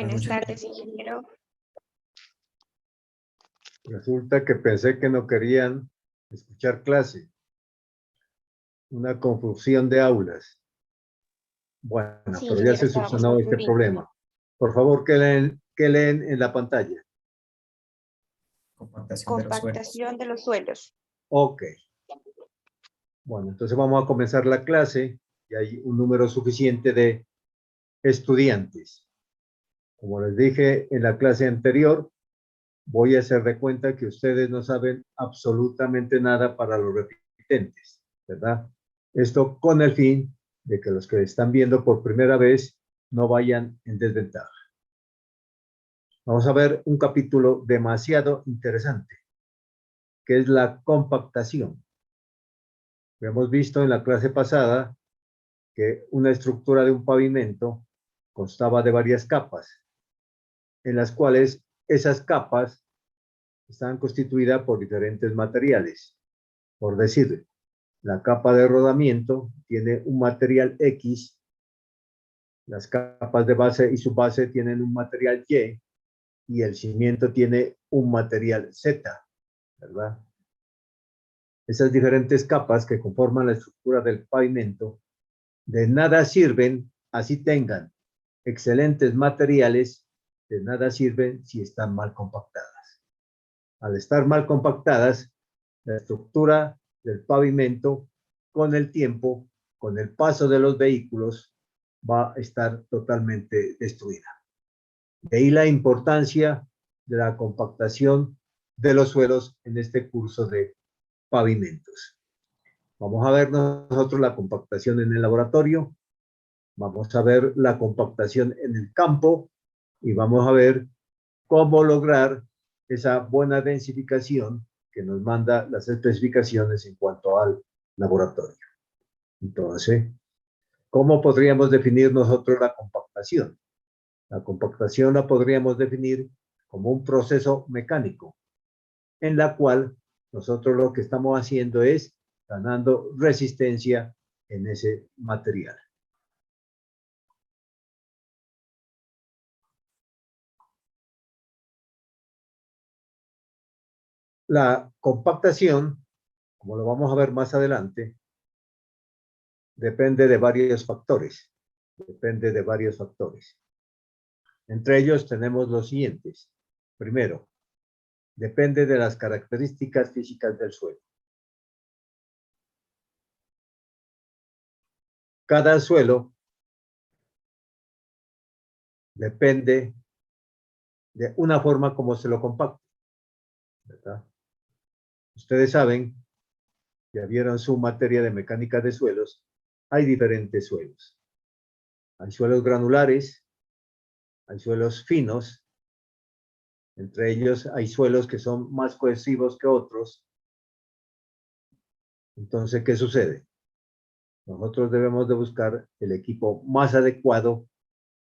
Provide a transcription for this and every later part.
Buenas tardes, ingeniero. Resulta que pensé que no querían escuchar clase. Una confusión de aulas. Bueno, Sí, pero ya ingeniero, se estábamos subsanó este confundidos. problema. Por favor, ¿qué leen en la pantalla? Compactación de los suelos. Ok. Bueno, entonces vamos a comenzar la clase y hay un número suficiente de estudiantes. Como les dije en la clase anterior, voy a hacer de cuenta que ustedes no saben absolutamente nada para los repitentes, ¿verdad? Esto con el fin de que los que están viendo por primera vez no vayan en desventaja. Vamos a ver un capítulo demasiado interesante, que es la compactación. Hemos visto en la clase pasada que una estructura de un pavimento constaba de varias capas, en las cuales esas capas estaban constituidas por diferentes materiales. Por decir, la capa de rodamiento tiene un material X, las capas de base y subbase tienen un material y el cimiento tiene un material Z, ¿verdad? Esas diferentes capas que conforman la estructura del pavimento de nada sirven, así tengan excelentes materiales, de nada sirven si están mal compactadas. Al estar mal compactadas, la estructura del pavimento con el tiempo, con el paso de los vehículos, va a estar totalmente destruida. De ahí la importancia de la compactación de los suelos en este curso de pavimentos. Vamos a ver nosotros la compactación en el laboratorio, vamos a ver la compactación en el campo y vamos a ver cómo lograr esa buena densificación que nos manda las especificaciones en cuanto al laboratorio. Entonces, ¿cómo podríamos definir nosotros la compactación? La compactación la podríamos definir como un proceso mecánico en la cual nosotros lo que estamos haciendo es ganando resistencia en ese material. La compactación, como lo vamos a ver más adelante, depende de varios factores. Depende de varios factores. Entre ellos tenemos los siguientes. Primero, depende de las características físicas del suelo. Cada suelo depende de una forma como se lo compacta, ¿verdad? Ustedes saben, ya vieron su materia de mecánica de suelos, hay diferentes suelos. Hay suelos granulares, hay suelos finos, entre ellos hay suelos que son más cohesivos que otros. Entonces, ¿qué sucede? Nosotros debemos de buscar el equipo más adecuado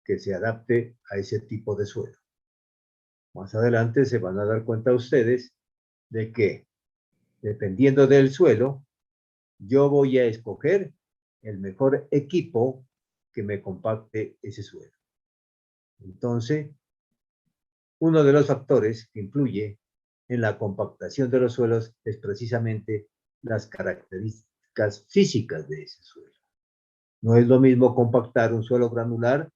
que se adapte a ese tipo de suelo. Más adelante se van a dar cuenta ustedes de que, dependiendo del suelo, yo voy a escoger el mejor equipo que me compacte ese suelo. Entonces, uno de los factores que influye en la compactación de los suelos es precisamente las características físicas de ese suelo. No es lo mismo compactar un suelo granular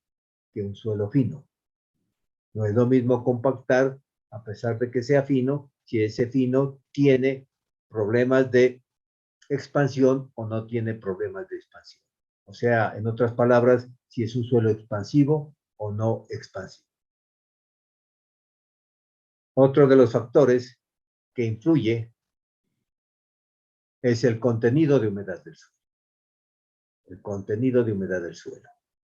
que un suelo fino. No es lo mismo compactar, a pesar de que sea fino, si ese fino tiene problemas de expansión o no tiene problemas de expansión. O sea, en otras palabras, si es un suelo expansivo o no expansivo. Otro de los factores que influye es el contenido de humedad del suelo. El contenido de humedad del suelo.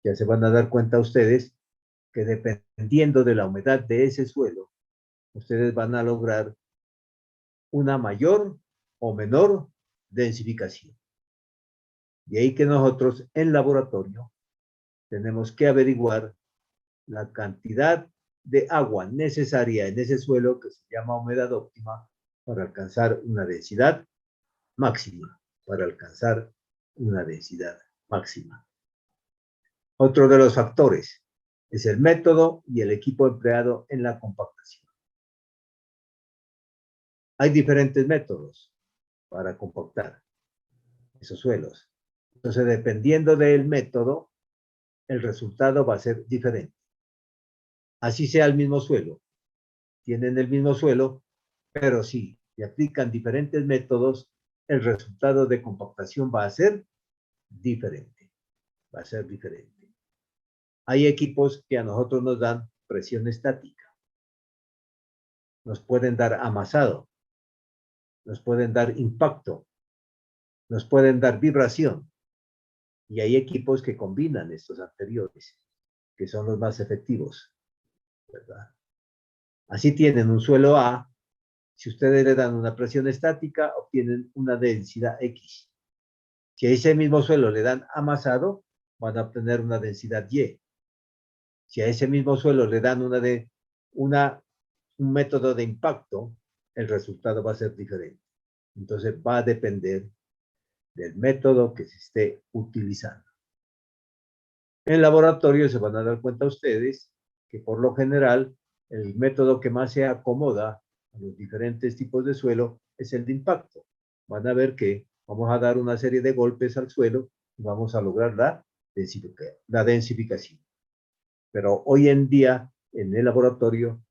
Ya se van a dar cuenta ustedes que dependiendo de la humedad de ese suelo, ustedes van a lograr una mayor o menor densificación. De ahí que nosotros en laboratorio tenemos que averiguar la cantidad de agua necesaria en ese suelo que se llama humedad óptima para alcanzar una densidad máxima, para alcanzar una densidad máxima. Otro de los factores Es el método y el equipo empleado en la compactación. Hay diferentes métodos para compactar esos suelos. Entonces, dependiendo del método, el resultado va a ser diferente. Así sea el mismo suelo. Tienen el mismo suelo, pero si se aplican diferentes métodos, el resultado de compactación va a ser diferente. Va a ser diferente. Hay equipos que a nosotros nos dan presión estática. Nos pueden dar amasado. Nos pueden dar impacto. Nos pueden dar vibración. Y hay equipos que combinan estos anteriores, que son los más efectivos, ¿verdad? Así tienen un suelo A. Si ustedes le dan una presión estática, obtienen una densidad X. Si a ese mismo suelo le dan amasado, van a obtener una densidad Y. Si a ese mismo suelo le dan un método de impacto, el resultado va a ser diferente. Entonces va a depender del método que se esté utilizando. En el laboratorio se van a dar cuenta ustedes que por lo general el método que más se acomoda a los diferentes tipos de suelo es el de impacto. Van a ver que vamos a dar una serie de golpes al suelo y vamos a lograr la densificación. Pero hoy en día en el laboratorio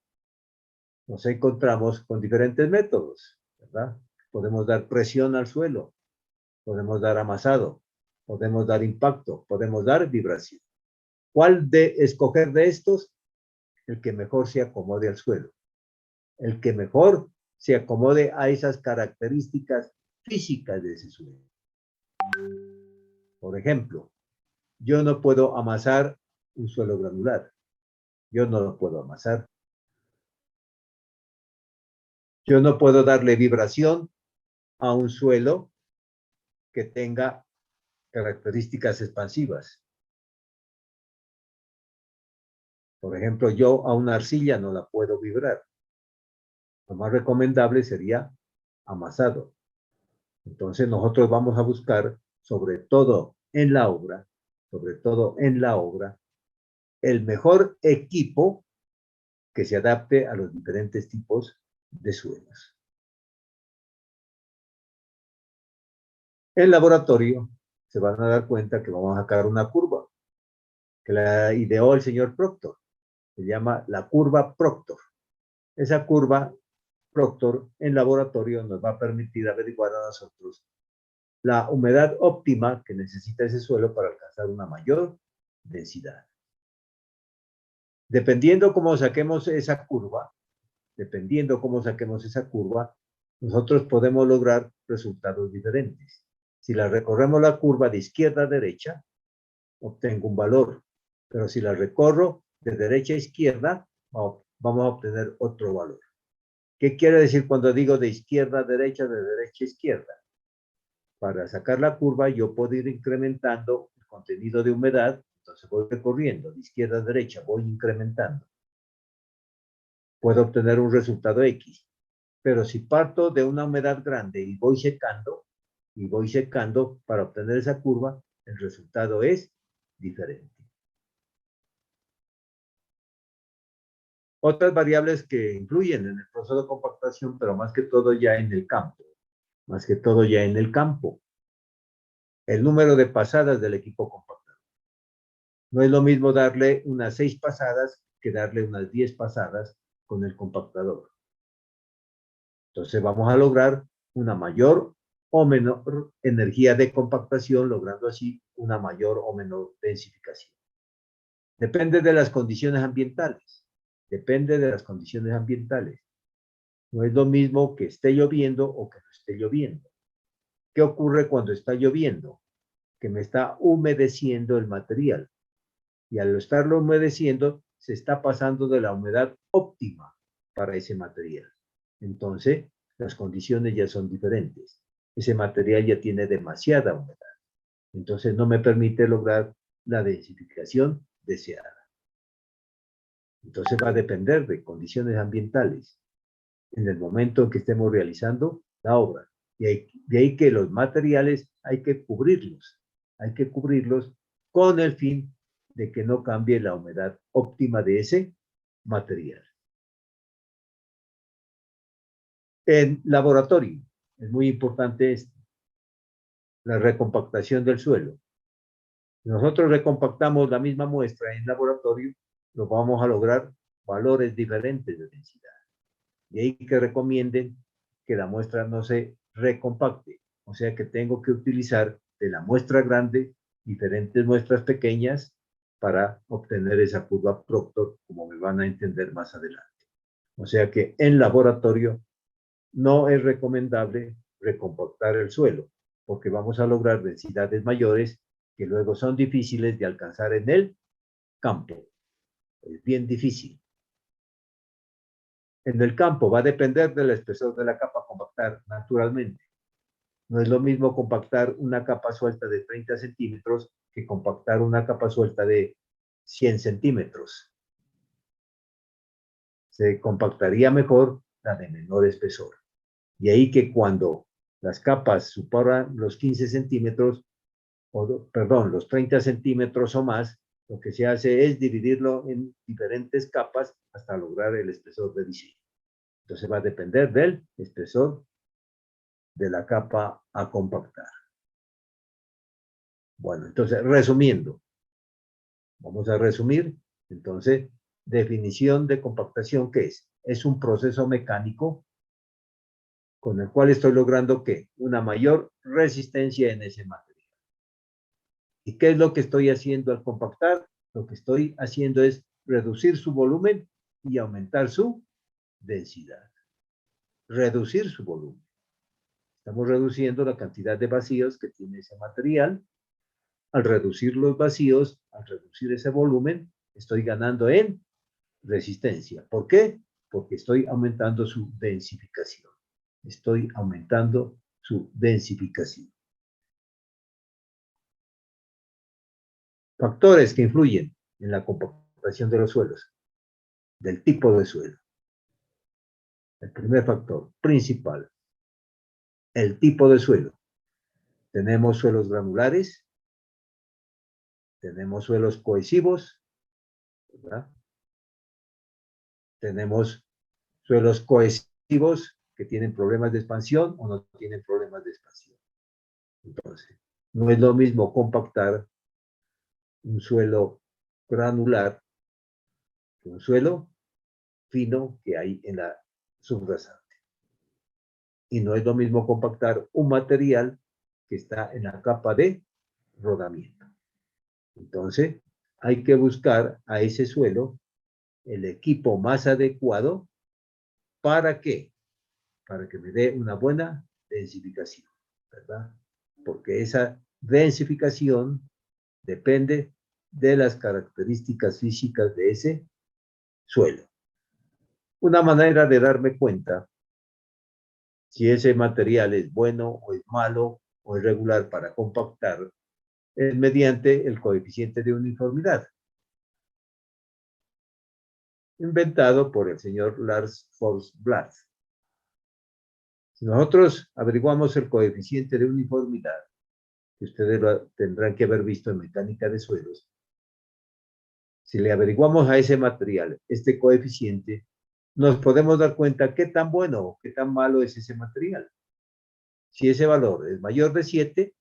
nos encontramos con diferentes métodos, ¿verdad? Podemos dar presión al suelo, podemos dar amasado, podemos dar impacto, podemos dar vibración. ¿Cuál de escoger de estos? El que mejor se acomode al suelo. El que mejor se acomode a esas características físicas de ese suelo. Por ejemplo, yo no puedo amasar un suelo granular. Yo no lo puedo amasar. Yo no puedo darle vibración a un suelo que tenga características expansivas. Por ejemplo, yo a una arcilla no la puedo vibrar. Lo más recomendable sería amasado. Entonces nosotros vamos a buscar, sobre todo en la obra, el mejor equipo que se adapte a los diferentes tipos de suelos. En el laboratorio se van a dar cuenta que vamos a sacar una curva que la ideó el señor Proctor. Se llama la curva Proctor. Esa curva Proctor en laboratorio nos va a permitir averiguar a nosotros la humedad óptima que necesita ese suelo para alcanzar una mayor densidad. Dependiendo cómo saquemos esa curva, nosotros podemos lograr resultados diferentes. Si la recorremos la curva de izquierda a derecha, obtengo un valor, pero si la recorro de derecha a izquierda, vamos a obtener otro valor. ¿Qué quiere decir cuando digo de izquierda a derecha, de derecha a izquierda? Para sacar la curva yo puedo ir incrementando el contenido de humedad, entonces voy recorriendo de izquierda a derecha, voy incrementando. Puedo obtener un resultado X, pero si parto de una humedad grande y voy secando para obtener esa curva, el resultado es diferente. Otras variables que influyen en el proceso de compactación, pero más que todo ya en el campo. El número de pasadas del equipo compactador. No es lo mismo darle unas 6 pasadas que darle unas 10 pasadas con el compactador. Entonces vamos a lograr una mayor o menor energía de compactación, logrando así una mayor o menor densificación. Depende de las condiciones ambientales. No es lo mismo que esté lloviendo o que no esté lloviendo. ¿Qué ocurre cuando está lloviendo? Que me está humedeciendo el material. Y al estarlo humedeciendo, se está pasando de la humedad óptima para ese material. Entonces, las condiciones ya son diferentes. Ese material ya tiene demasiada humedad. Entonces, no me permite lograr la densificación deseada. Entonces, va a depender de condiciones ambientales en el momento en que estemos realizando la obra. De ahí que los materiales hay que cubrirlos con el fin de que no cambie la humedad óptima de ese material. En laboratorio, es muy importante esto, la recompactación del suelo. Si nosotros recompactamos la misma muestra en laboratorio, lo vamos a lograr valores diferentes de densidad. De ahí que recomienden que la muestra no se recompacte, o sea que tengo que utilizar de la muestra grande diferentes muestras pequeñas para obtener esa curva Proctor, como me van a entender más adelante. O sea que en laboratorio no es recomendable recompactar el suelo, porque vamos a lograr densidades mayores que luego son difíciles de alcanzar en el campo. Es bien difícil. En el campo va a depender del espesor de la capa a compactar, naturalmente. No es lo mismo compactar una capa suelta de 30 centímetros que compactar una capa suelta de 100 centímetros. Se compactaría mejor la de menor espesor. Y ahí que cuando las capas superan los 15 centímetros, perdón, los 30 centímetros o más, lo que se hace es dividirlo en diferentes capas hasta lograr el espesor de diseño. Entonces va a depender del espesor de la capa a compactar. Bueno, entonces resumiendo, vamos a resumir. Entonces, definición de compactación, ¿qué es? Es un proceso mecánico con el cual estoy logrando ¿qué? Una mayor resistencia en ese material. ¿Y qué es lo que estoy haciendo al compactar? Lo que estoy haciendo es reducir su volumen y aumentar su densidad. Reducir su volumen. Estamos reduciendo la cantidad de vacíos que tiene ese material. Al reducir los vacíos, al reducir ese volumen, estoy ganando en resistencia. ¿Por qué? Porque estoy aumentando su densificación. Estoy aumentando su densificación. Factores que influyen en la compactación de los suelos, del tipo de suelo. El primer factor principal, el tipo de suelo. Tenemos suelos granulares, tenemos suelos cohesivos, ¿verdad? Tenemos suelos cohesivos que tienen problemas de expansión o no tienen problemas de expansión. Entonces, no es lo mismo compactar un suelo granular que un suelo fino que hay en la subrasante. Y no es lo mismo compactar un material que está en la capa de rodamiento. Entonces, hay que buscar a ese suelo el equipo más adecuado. ¿Para qué? Para que me dé una buena densificación, ¿verdad? Porque esa densificación depende de las características físicas de ese suelo. Una manera de darme cuenta si ese material es bueno o es malo o es regular para compactar es mediante el coeficiente de uniformidad, inventado por el señor Lars Forsblad. Si nosotros averiguamos el coeficiente de uniformidad, que ustedes lo tendrán que haber visto en mecánica de suelos, si le averiguamos a ese material este coeficiente, nos podemos dar cuenta qué tan bueno o qué tan malo es ese material. Si ese valor es mayor de 7,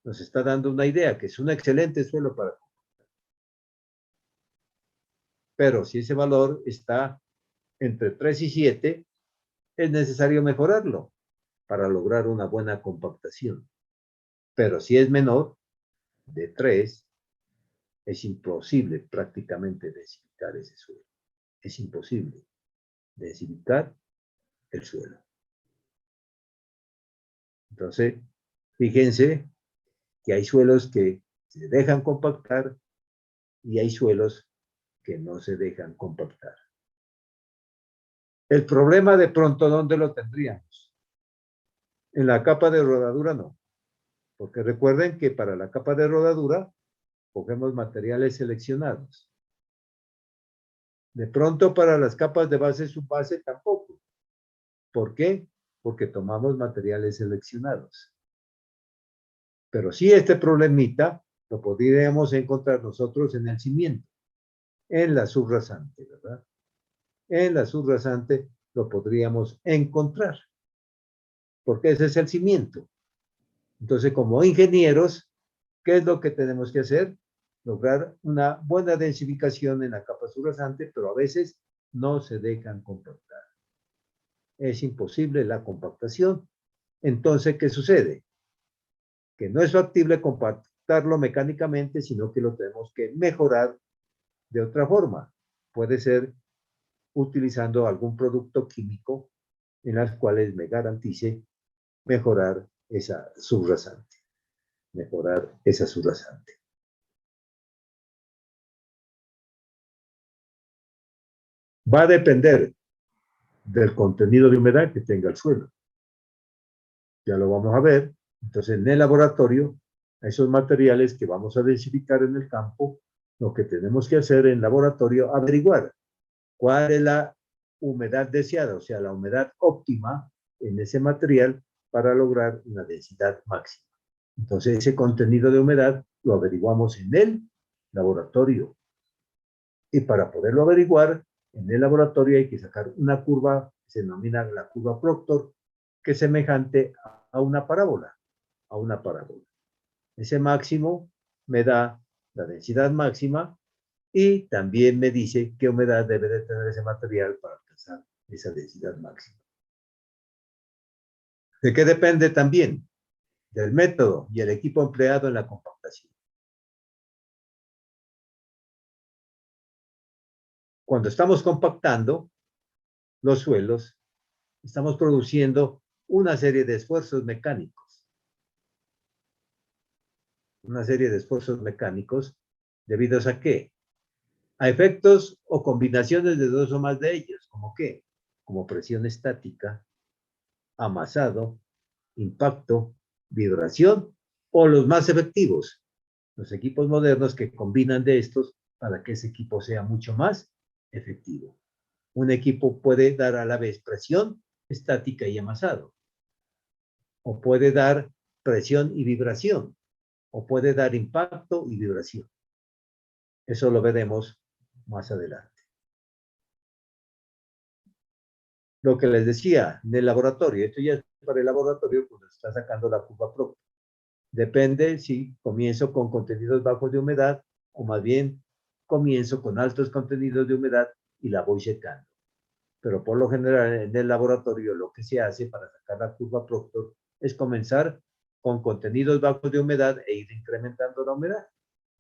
nos está dando una idea que es un excelente suelo para compactar. Pero si ese valor está entre 3 y 7, es necesario mejorarlo para lograr una buena compactación. Pero si es menor de 3, es imposible prácticamente densificar ese suelo. Es imposible densificar el suelo. Entonces, fíjense que hay suelos que se dejan compactar y hay suelos que no se dejan compactar. El problema de pronto, ¿dónde lo tendríamos? En la capa de rodadura no, porque recuerden que para la capa de rodadura cogemos materiales seleccionados. De pronto para las capas de base y subbase tampoco. ¿Por qué? Porque tomamos materiales seleccionados. Pero sí este problemita lo podríamos encontrar nosotros en el cimiento, en la subrasante, ¿verdad? En la subrasante lo podríamos encontrar, porque ese es el cimiento. Entonces, como ingenieros, ¿qué es lo que tenemos que hacer? Lograr una buena densificación en la capa subrasante, pero a veces no se dejan compactar. Es imposible la compactación. Entonces, ¿qué sucede? Que no es factible compactarlo mecánicamente, sino que lo tenemos que mejorar de otra forma. Puede ser utilizando algún producto químico en las cuales me garantice mejorar esa subrasante. Mejorar esa subrasante. Va a depender del contenido de humedad que tenga el suelo. Ya lo vamos a ver. Entonces, en el laboratorio, esos materiales que vamos a densificar en el campo, lo que tenemos que hacer en laboratorio, averiguar cuál es la humedad deseada, o sea, la humedad óptima en ese material para lograr una densidad máxima. Entonces, ese contenido de humedad lo averiguamos en el laboratorio. Y para poderlo averiguar, en el laboratorio hay que sacar una curva, se denomina la curva Proctor, que es semejante a una parábola, Ese máximo me da la densidad máxima y también me dice qué humedad debe de tener ese material para alcanzar esa densidad máxima. ¿De qué depende también? Del método y el equipo empleado en la compactación. Cuando estamos compactando los suelos, estamos produciendo una serie de esfuerzos mecánicos. Una serie de esfuerzos mecánicos debidos a qué? A efectos o combinaciones de dos o más de ellos. ¿Como qué? Como presión estática, amasado, impacto, vibración o los más efectivos, los equipos modernos que combinan de estos para que ese equipo sea mucho más efectivo. Un equipo puede dar a la vez presión estática y amasado, o puede dar presión y vibración, o puede dar impacto y vibración. Eso lo veremos más adelante. Lo que les decía, en el laboratorio, esto ya es para el laboratorio cuando está sacando la curva propia. Depende si comienzo con contenidos bajos de humedad o más bien comienzo con altos contenidos de humedad y la voy secando. Pero por lo general en el laboratorio lo que se hace para sacar la curva Proctor es comenzar con contenidos bajos de humedad e ir incrementando la humedad.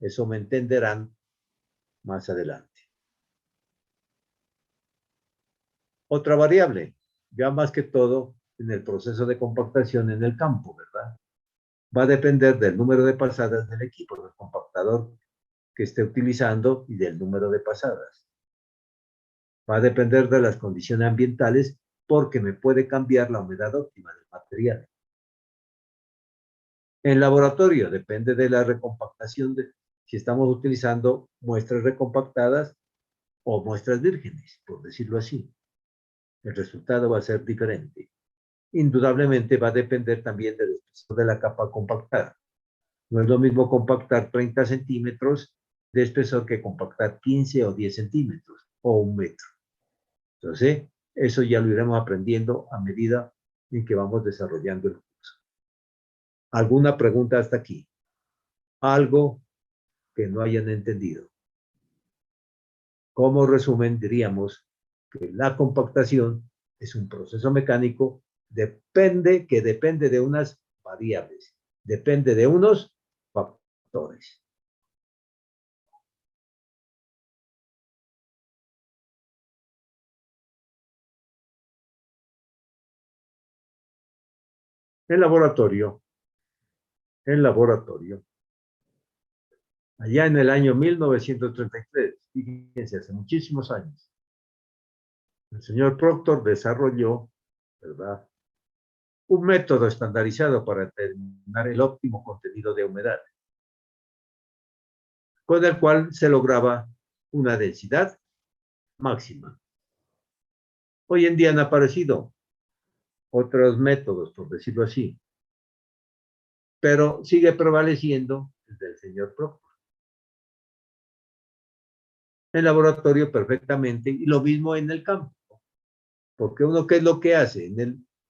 Eso me entenderán más adelante. Otra variable, ya más que todo en el proceso de compactación en el campo, ¿verdad? Va a depender del número de pasadas del equipo, del compactador que esté utilizando y del número de pasadas. Va a depender de las condiciones ambientales porque me puede cambiar la humedad óptima del material. En laboratorio depende de la recompactación, si estamos utilizando muestras recompactadas o muestras vírgenes, por decirlo así. El resultado va a ser diferente. Indudablemente va a depender también del espesor de la capa compactada. No es lo mismo compactar 30 centímetros de espesor que compactar 15 o 10 centímetros o 1 metro. Entonces, eso ya lo iremos aprendiendo a medida en que vamos desarrollando el curso. ¿Alguna pregunta hasta aquí? ¿Algo que no hayan entendido? Como resumen, diríamos que la compactación es un proceso mecánico que depende de unas variables, depende de unos factores. El laboratorio, allá en el año 1933, fíjense, hace muchísimos años, el señor Proctor desarrolló, ¿verdad?, un método estandarizado para determinar el óptimo contenido de humedad, con el cual se lograba una densidad máxima. Hoy en día han aparecido otros métodos, por decirlo así, pero sigue prevaleciendo el del señor Proctor. En laboratorio perfectamente, y lo mismo en el campo. Porque uno, ¿qué es lo que hace?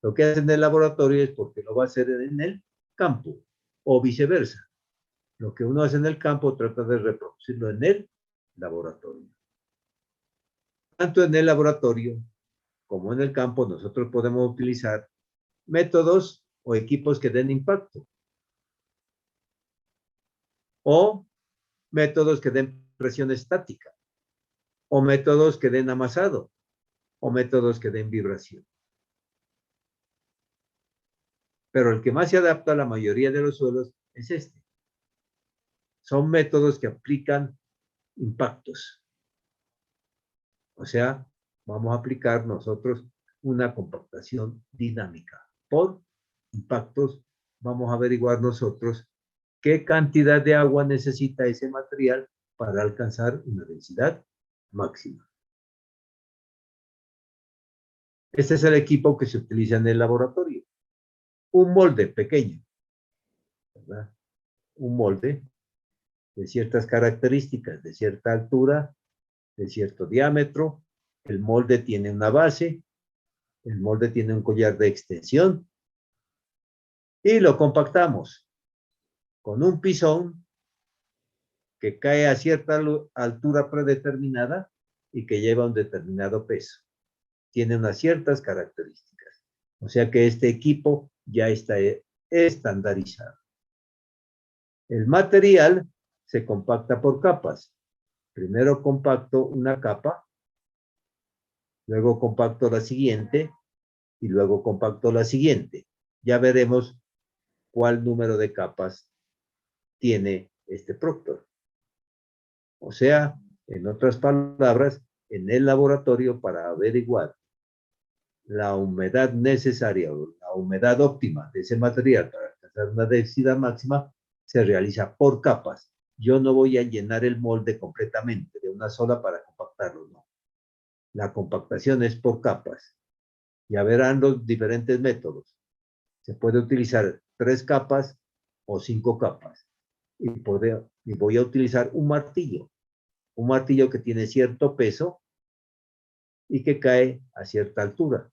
Lo que hace en el laboratorio es porque lo va a hacer en el campo, o viceversa. Lo que uno hace en el campo trata de reproducirlo en el laboratorio. Tanto en el laboratorio como en el campo, nosotros podemos utilizar métodos o equipos que den impacto, o métodos que den presión estática, o métodos que den amasado, o métodos que den vibración. Pero el que más se adapta a la mayoría de los suelos es este. Son métodos que aplican impactos. O sea, vamos a aplicar nosotros una compactación dinámica. Por impactos, vamos a averiguar nosotros qué cantidad de agua necesita ese material para alcanzar una densidad máxima. Este es el equipo que se utiliza en el laboratorio. Un molde pequeño, ¿verdad? Un molde de ciertas características, de cierta altura, de cierto diámetro. El molde tiene una base, el molde tiene un collar de extensión y lo compactamos con un pisón que cae a cierta altura predeterminada y que lleva un determinado peso. Tiene unas ciertas características. O sea que este equipo ya está estandarizado. El material se compacta por capas. Primero compacto una capa, luego compacto la siguiente y luego compacto la siguiente. Ya veremos cuál número de capas tiene este Proctor. O sea, en otras palabras, en el laboratorio para averiguar la humedad necesaria o la humedad óptima de ese material para alcanzar una densidad máxima se realiza por capas. Yo no voy a llenar el molde completamente de una sola para compactarlo, no. La compactación es por capas. Ya verán los diferentes métodos. Se puede utilizar 3 capas o 5 capas. Y voy a utilizar un martillo que tiene cierto peso y que cae a cierta altura.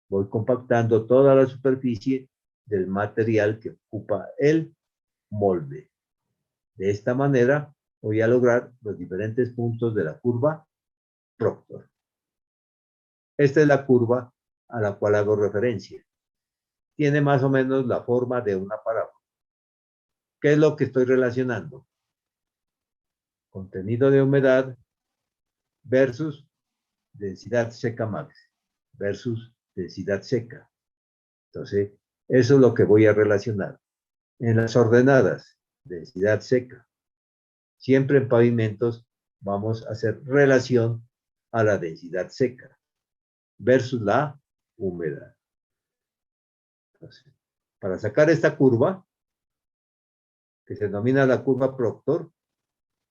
Voy compactando toda la superficie del material que ocupa el molde. De esta manera voy a lograr los diferentes puntos de la curva Proctor. Esta es la curva a la cual hago referencia. Tiene más o menos la forma de una parábola. ¿Qué es lo que estoy relacionando? Contenido de humedad versus densidad seca max versus densidad seca. Entonces, eso es lo que voy a relacionar. En las ordenadas, densidad seca. Siempre en pavimentos vamos a hacer relación a la densidad seca versus la humedad. Entonces, para sacar esta curva, que se denomina la curva Proctor,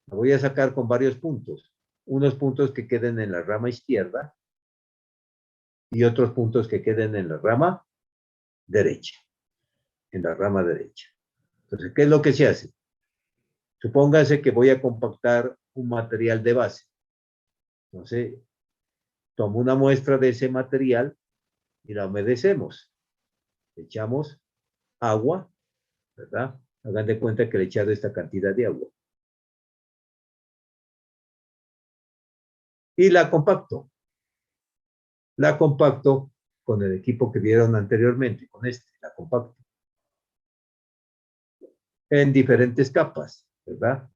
la voy a sacar con varios puntos. Unos puntos que queden en la rama izquierda y otros puntos que queden en la rama derecha. En la rama derecha. Entonces, ¿qué es lo que se hace? Supóngase que voy a compactar un material de base. Entonces, tomo una muestra de ese material y la humedecemos. Echamos agua, ¿verdad? Hagan de cuenta que le he echado esta cantidad de agua. Y la compacto. La compacto con el equipo que vieron anteriormente, con este, la compacto. En diferentes capas, ¿verdad?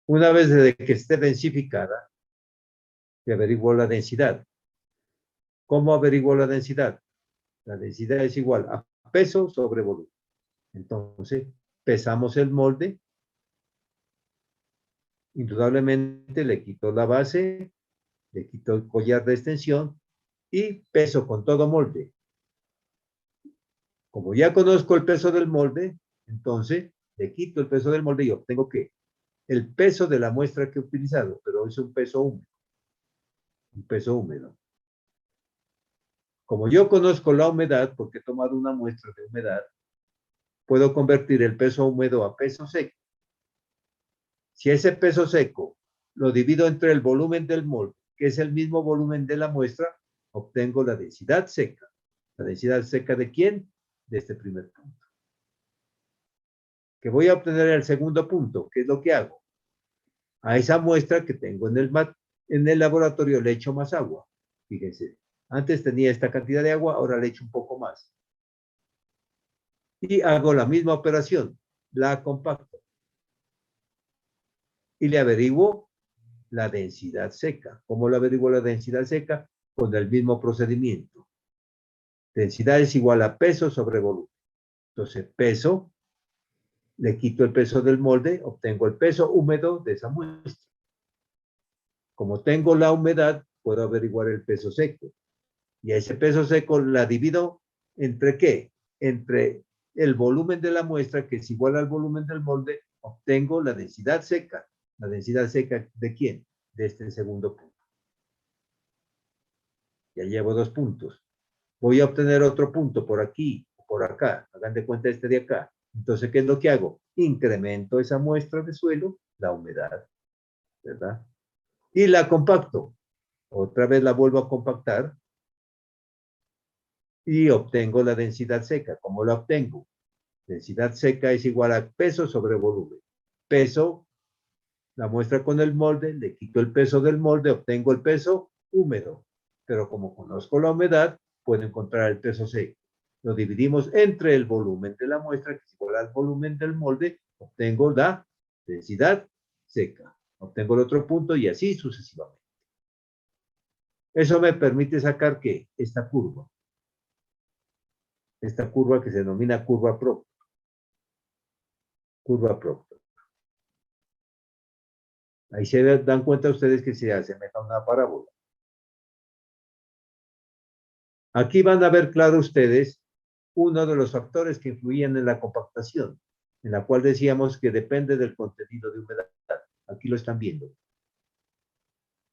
Una vez de que esté densificada, se averiguó la densidad. ¿Cómo averiguó la densidad? La densidad es igual a peso sobre volumen. Entonces, pesamos el molde. Indudablemente le quito la base, le quito el collar de extensión y peso con todo molde. Como ya conozco el peso del molde, entonces le quito el peso del molde y obtengo que el peso de la muestra que he utilizado, pero es un peso húmedo. Un peso húmedo. Como yo conozco la humedad, porque he tomado una muestra de humedad, puedo convertir el peso húmedo a peso seco. Si ese peso seco lo divido entre el volumen del molde, que es el mismo volumen de la muestra, obtengo la densidad seca. ¿La densidad seca de quién? De este primer punto. Que voy a obtener el segundo punto. ¿Qué es lo que hago? A esa muestra que tengo en el laboratorio le echo más agua. Fíjense, antes tenía esta cantidad de agua, ahora le echo un poco más. Y hago la misma operación, la compacto. Y le averiguo la densidad seca. ¿Cómo le averiguo la densidad seca? Con el mismo procedimiento. Densidad es igual a peso sobre volumen. Entonces, peso, le quito el peso del molde, obtengo el peso húmedo de esa muestra. Como tengo la humedad, puedo averiguar el peso seco. Y a ese peso seco la divido entre ¿qué? Entre el volumen de la muestra, que es igual al volumen del molde, obtengo la densidad seca. ¿La densidad seca de quién? De este segundo punto. Ya llevo 2 puntos. Voy a obtener otro punto por aquí, por acá. Hagan de cuenta este de acá. Entonces, ¿qué es lo que hago? Incremento esa muestra de suelo, la humedad, ¿verdad? Y la compacto. Otra vez la vuelvo a compactar y obtengo la densidad seca. ¿Cómo la obtengo? Densidad seca es igual a peso sobre volumen. Peso, la muestra con el molde, le quito el peso del molde, obtengo el peso húmedo. Pero como conozco la humedad, puedo encontrar el peso seco. Lo dividimos entre el volumen de la muestra, que es igual al volumen del molde, obtengo la densidad seca. Obtengo el otro punto y así sucesivamente. Eso me permite sacar, ¿qué? Esta curva. Esta curva que se denomina curva Proctor. Curva Proctor. Ahí se dan cuenta ustedes que se asemeja a una parábola. Aquí van a ver claro ustedes uno de los factores que influían en la compactación, en la cual decíamos que depende del contenido de humedad. Aquí lo están viendo.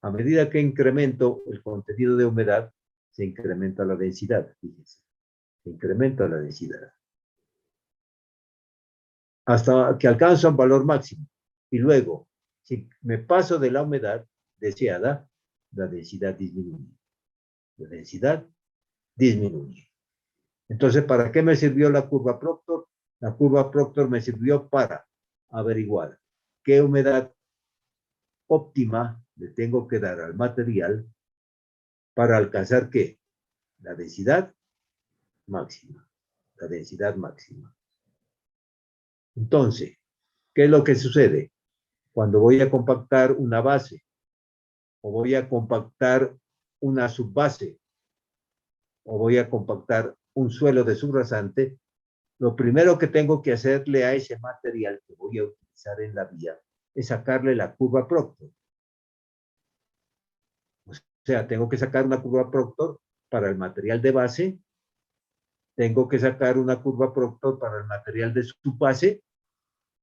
A medida que incremento el contenido de humedad, se incrementa la densidad. Fíjense. Se incrementa la densidad. Hasta que alcanza un valor máximo. Y luego, si me paso de la humedad deseada, la densidad disminuye. La densidad disminuye. Entonces, ¿para qué me sirvió la curva Proctor? La curva Proctor me sirvió para averiguar qué humedad óptima le tengo que dar al material para alcanzar ¿qué? La densidad máxima. La densidad máxima. Entonces, ¿qué es lo que sucede? Cuando voy a compactar una base o voy a compactar una subbase o voy a compactar un suelo de subrasante, lo primero que tengo que hacerle a ese material que voy a utilizar en la vía es sacarle la curva Proctor. O sea, tengo que sacar una curva Proctor para el material de base, tengo que sacar una curva Proctor para el material de subbase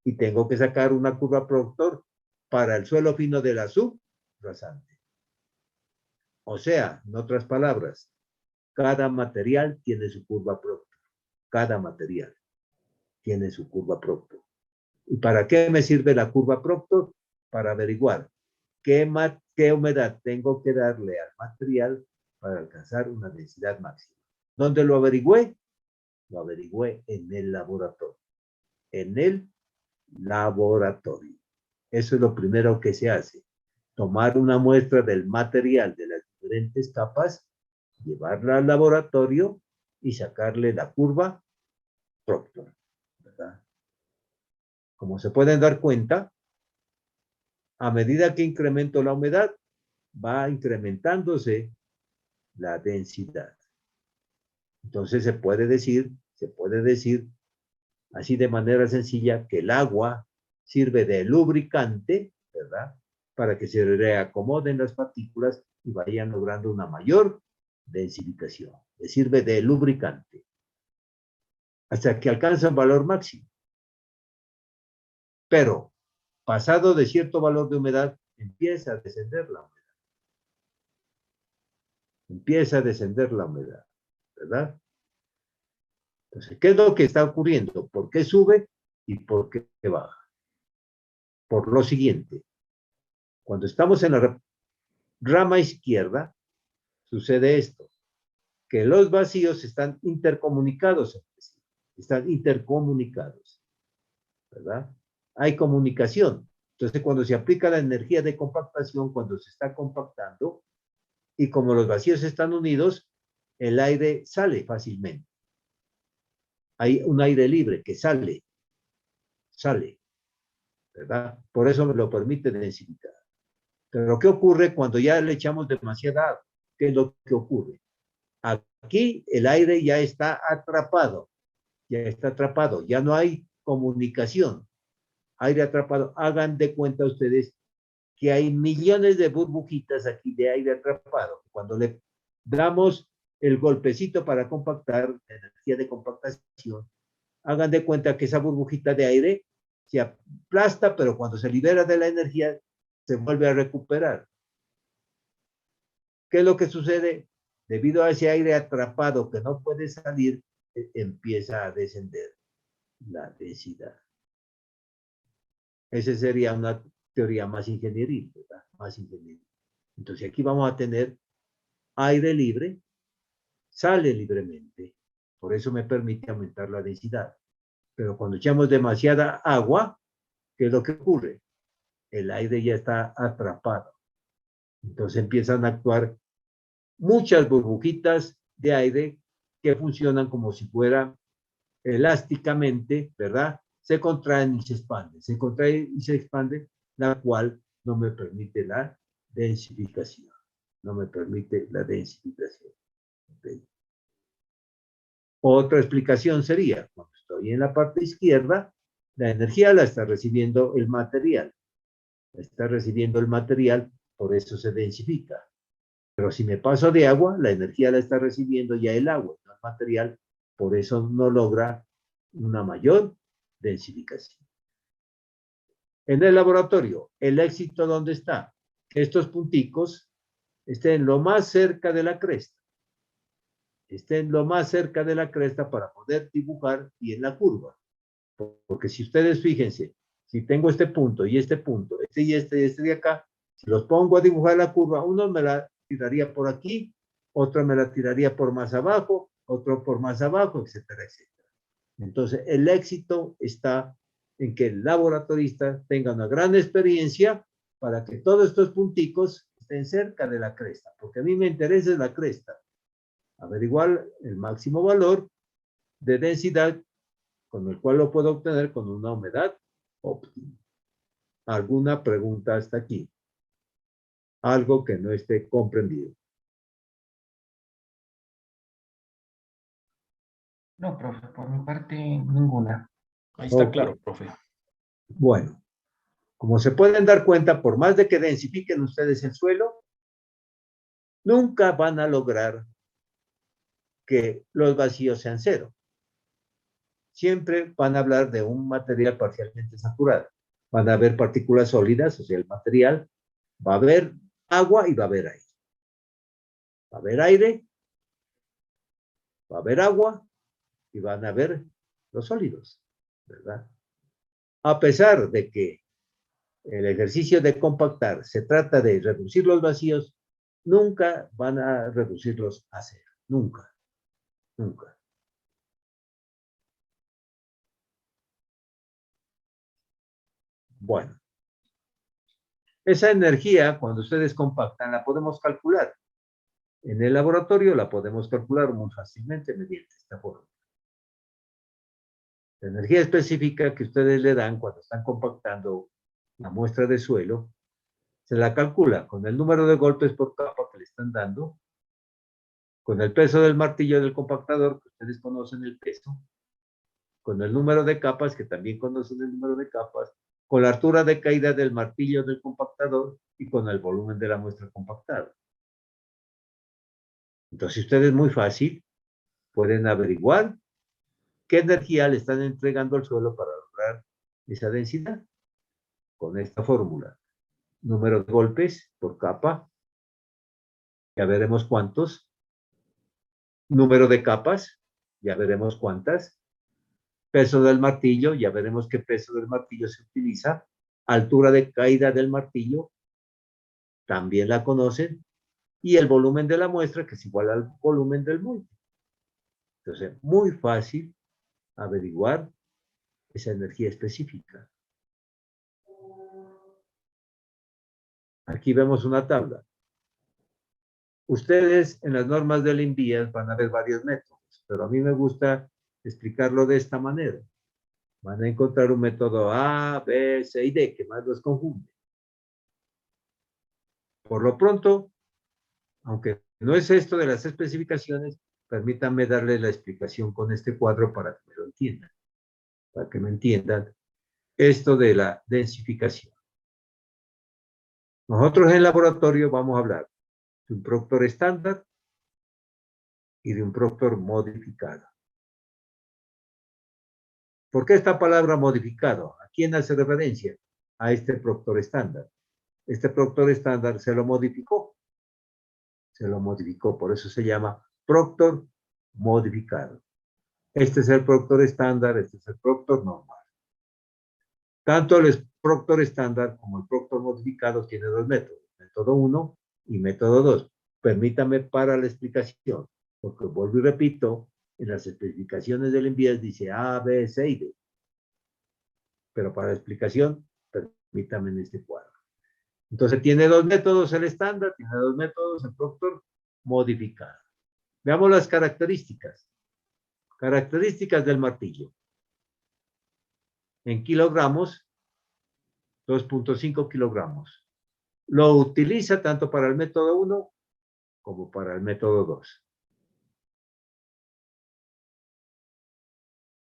y tengo que sacar una curva Proctor para el suelo fino de la subrasante. O sea, en otras palabras, cada material tiene su curva Proctor. Cada material tiene su curva Proctor. ¿Y para qué me sirve la curva Proctor? Para averiguar qué humedad tengo que darle al material para alcanzar una densidad máxima. ¿Dónde lo averigüé? Lo averigüé en el laboratorio. En el laboratorio. Eso es lo primero que se hace. Tomar una muestra del material de las diferentes capas, llevarla al laboratorio y sacarle la curva Proctor, ¿verdad? Como se pueden dar cuenta, a medida que incremento la humedad, va incrementándose la densidad. Entonces se puede decir así de manera sencilla que el agua sirve de lubricante, ¿verdad? Para que se reacomoden las partículas y vayan logrando una mayor densificación. Le sirve de lubricante hasta que alcanza un valor máximo. Pero pasado de cierto valor de humedad, empieza a descender la humedad. Empieza a descender la humedad, ¿verdad? Entonces, ¿qué es lo que está ocurriendo? ¿Por qué sube y por qué baja? Por lo siguiente, cuando estamos en la rama izquierda, sucede esto, que los vacíos están intercomunicados entre sí, están intercomunicados, ¿verdad? Hay comunicación. Entonces, cuando se aplica la energía de compactación, cuando se está compactando, y como los vacíos están unidos, el aire sale fácilmente. Hay un aire libre que sale, ¿verdad? Por eso me lo permite densificar. Pero ¿qué ocurre cuando ya le echamos demasiada agua? ¿Qué es lo que ocurre? Aquí el aire ya está atrapado, ya no hay comunicación, aire atrapado. Hagan de cuenta ustedes que hay millones de burbujitas aquí de aire atrapado. Cuando le damos el golpecito para compactar, la energía de compactación, hagan de cuenta que esa burbujita de aire se aplasta, pero cuando se libera de la energía, se vuelve a recuperar. ¿Qué es lo que sucede? Debido a ese aire atrapado que no puede salir, empieza a descender la densidad. Esa sería una teoría más ingenieril, ¿verdad? Más ingenieril. Entonces aquí vamos a tener aire libre, sale libremente, por eso me permite aumentar la densidad. Pero cuando echamos demasiada agua, ¿qué es lo que ocurre? El aire ya está atrapado. Entonces empiezan a actuar muchas burbujitas de aire que funcionan como si fuera elásticamente, ¿verdad? Se contraen y se expanden, se contraen y se expanden, la cual no me permite la densificación. No me permite la densificación. ¿Okay? Otra explicación sería, cuando estoy en la parte izquierda, la energía la está recibiendo el material. La está recibiendo el material, por eso se densifica. Pero si me paso de agua, la energía la está recibiendo ya el agua, no el material, por eso no logra una mayor densificación. En el laboratorio, el éxito, ¿dónde está? Que estos punticos estén lo más cerca de la cresta. Estén lo más cerca de la cresta para poder dibujar bien la curva. Porque si ustedes fíjense, si tengo este punto y este punto, este y este de acá, si los pongo a dibujar la curva, uno me la tiraría por aquí, otro me la tiraría por más abajo, otro por más abajo, etcétera, etcétera. Entonces, el éxito está en que el laboratorista tenga una gran experiencia para que todos estos punticos estén cerca de la cresta, porque a mí me interesa la cresta. Averiguar el máximo valor de densidad con el cual lo puedo obtener con una humedad óptima. ¿Alguna pregunta hasta aquí? Algo que no esté comprendido. No, profe, por mi parte, ninguna. Ahí está Ok. claro, profe. Bueno, como se pueden dar cuenta, por más de que densifiquen ustedes el suelo, nunca van a lograr que los vacíos sean cero. Siempre van a hablar de un material parcialmente saturado. Van a haber partículas sólidas, o sea, el material, va a haber agua y va a haber aire. Va a haber aire, va a haber agua y van a haber los sólidos, ¿verdad? A pesar de que el ejercicio de compactar se trata de reducir los vacíos, nunca van a reducirlos a cero. Nunca. Nunca. Bueno. Esa energía, cuando ustedes compactan, la podemos calcular. En el laboratorio la podemos calcular muy fácilmente mediante esta forma. La energía específica que ustedes le dan cuando están compactando la muestra de suelo, se la calcula con el número de golpes por capa que le están dando, con el peso del martillo del compactador, que ustedes conocen el peso, con el número de capas, que también conocen el número de capas, con la altura de caída del martillo del compactador y con el volumen de la muestra compactada. Entonces ustedes muy fácil pueden averiguar qué energía le están entregando al suelo para lograr esa densidad con esta fórmula. Número de golpes por capa, ya veremos cuántos. Número de capas, ya veremos cuántas. Peso del martillo, ya veremos qué peso del martillo se utiliza. Altura de caída del martillo, también la conocen. Y el volumen de la muestra, que es igual al volumen del molde. Entonces, muy fácil averiguar esa energía específica. Aquí vemos una tabla. Ustedes en las normas del INVIAS van a ver varios métodos, pero a mí me gusta explicarlo de esta manera. Van a encontrar un método A, B, C y D, que más los confunde. Por lo pronto, aunque no es esto de las especificaciones, permítanme darles la explicación con este cuadro para que me lo entiendan, para que me entiendan esto de la densificación. Nosotros en el laboratorio vamos a hablar de un proctor estándar y de un proctor modificado. ¿Por qué esta palabra modificado? ¿A quién hace referencia? A este proctor estándar. Este proctor estándar se lo modificó. Se lo modificó, por eso se llama proctor modificado. Este es el proctor estándar, este es el proctor normal. Tanto el proctor estándar como el proctor modificado tiene dos métodos, método 1 y método 2. Permítame para la explicación, porque vuelvo y repito, en las especificaciones del INVIAS dice A, B, C y D. Pero para la explicación, permítame en este cuadro. Entonces tiene dos métodos el estándar, tiene dos métodos el proctor modificado. Veamos las características. Características del martillo. En kilogramos, 2.5 kilogramos. Lo utiliza tanto para el método 1 como para el método 2.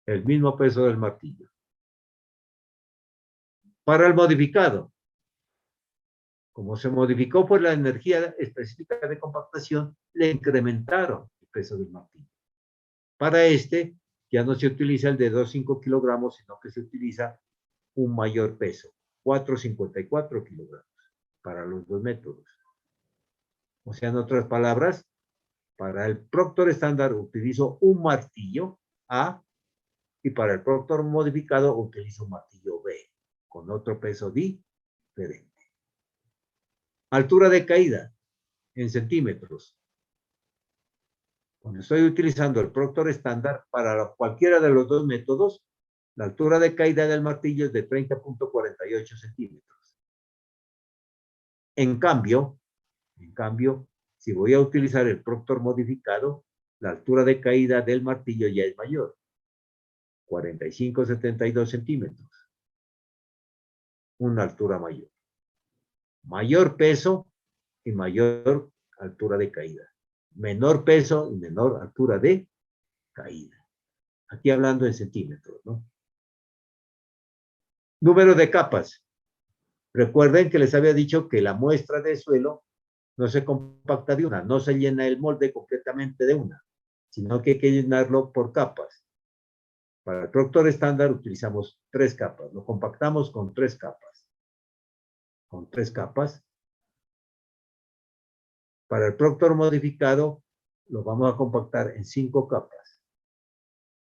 El mismo peso del martillo. Para el modificado, como se modificó por la energía específica de compactación, le incrementaron el peso del martillo. Para este, ya no se utiliza el de 2,5 kilogramos, sino que se utiliza un mayor peso, 4,54 kilogramos, para los dos métodos. O sea, en otras palabras, para el proctor estándar utilizo un martillo A y para el proctor modificado utilizo un martillo B, con otro peso diferente. Altura de caída en centímetros. Cuando estoy utilizando el proctor estándar, para cualquiera de los dos métodos, la altura de caída del martillo es de 30.48 centímetros. En cambio, si voy a utilizar el proctor modificado, la altura de caída del martillo ya es mayor, 45.72 centímetros. Una altura mayor. Mayor peso y mayor altura de caída. Menor peso y menor altura de caída. Aquí hablando en centímetros, ¿no? Número de capas. Recuerden que les había dicho que la muestra de suelo no se compacta de una, no se llena el molde completamente de una, sino que hay que llenarlo por capas. Para el proctor estándar utilizamos 3 capas, lo compactamos con 3 capas. Con 3 capas. Para el proctor modificado lo vamos a compactar en 5 capas.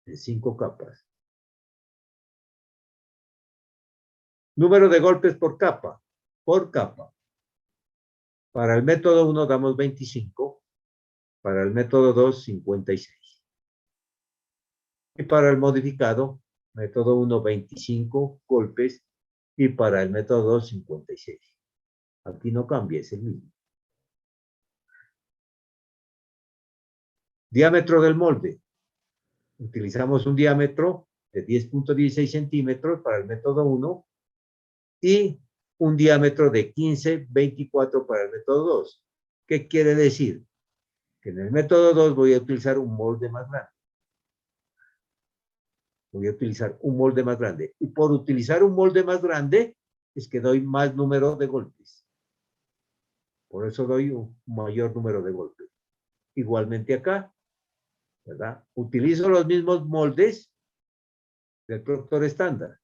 En 5 capas. Número de golpes por capa. Por capa. Para el método 1 damos 25. Para el método 2, 56. Y para el modificado, método 1, 25 golpes. Y para el método 2, 56. Aquí no cambia, es el mismo. Diámetro del molde. Utilizamos un diámetro de 10.16 centímetros para el método 1 y un diámetro de 15.24 para el método 2. ¿Qué quiere decir? Que en el método 2 voy a utilizar un molde más grande. Voy a utilizar un molde más grande. Y por utilizar un molde más grande es que doy más número de golpes. Por eso doy un mayor número de golpes. Igualmente acá, ¿verdad? Utilizo los mismos moldes del proctor estándar.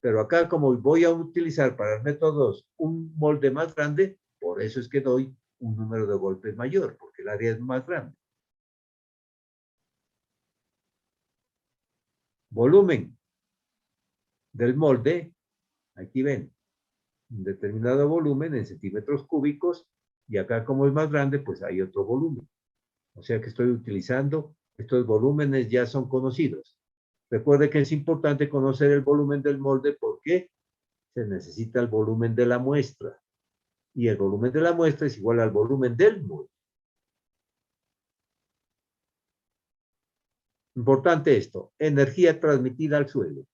Pero acá, como voy a utilizar para el método 2 un molde más grande, por eso es que doy un número de golpes mayor, porque el área es más grande. volumen del molde, aquí ven, un determinado volumen en centímetros cúbicos, y acá como es más grande, pues hay otro volumen. O sea que estoy utilizando, estos volúmenes ya son conocidos. Recuerde que es importante conocer el volumen del molde porque se necesita el volumen de la muestra. Y el volumen de la muestra es igual al volumen del molde. Importante esto, energía transmitida al suelo.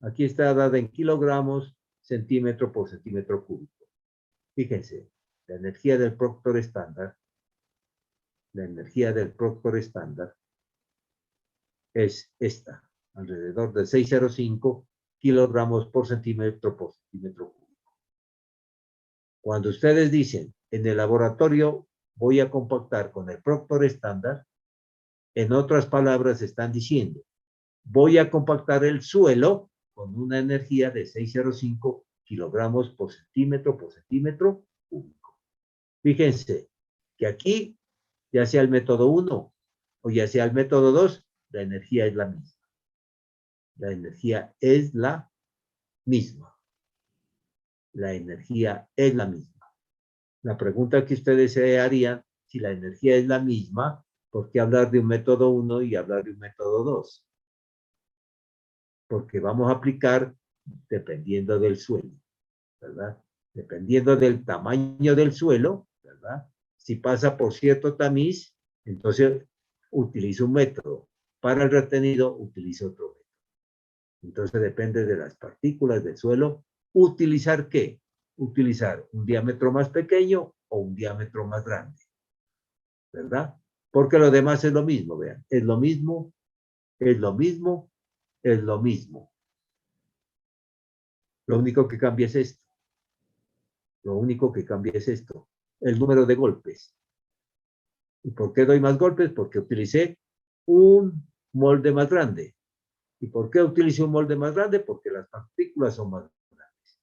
Aquí está dada en kilogramos, centímetro por centímetro cúbico. Fíjense, la energía del Proctor estándar, es esta, alrededor de 605 kilogramos por centímetro cúbico. Cuando ustedes dicen, en el laboratorio voy a compactar con el Proctor estándar, en otras palabras están diciendo, voy a compactar el suelo con una energía de 605 kilogramos por centímetro cúbico. Fíjense que aquí, ya sea el método 1 o ya sea el método 2, la energía es la misma. La energía es la misma. La energía es la misma. La pregunta que ustedes se harían, si la energía es la misma, ¿por qué hablar de un método 1 y hablar de un método 2? Porque vamos a aplicar dependiendo del suelo, ¿verdad? Dependiendo del tamaño del suelo, ¿verdad? Si pasa por cierto tamiz, entonces utilizo un método. Para el retenido, utilizo otro método. Entonces depende de las partículas del suelo. ¿Utilizar qué? Utilizar un diámetro más pequeño o un diámetro más grande, ¿verdad? Porque lo demás es lo mismo, vean. Es lo mismo, es lo mismo, es lo mismo. Lo único que cambia es esto. Lo único que cambia es esto. El número de golpes. ¿Y por qué doy más golpes? Porque utilicé un molde más grande. ¿Y por qué utilizo un molde más grande? Porque las partículas son más grandes.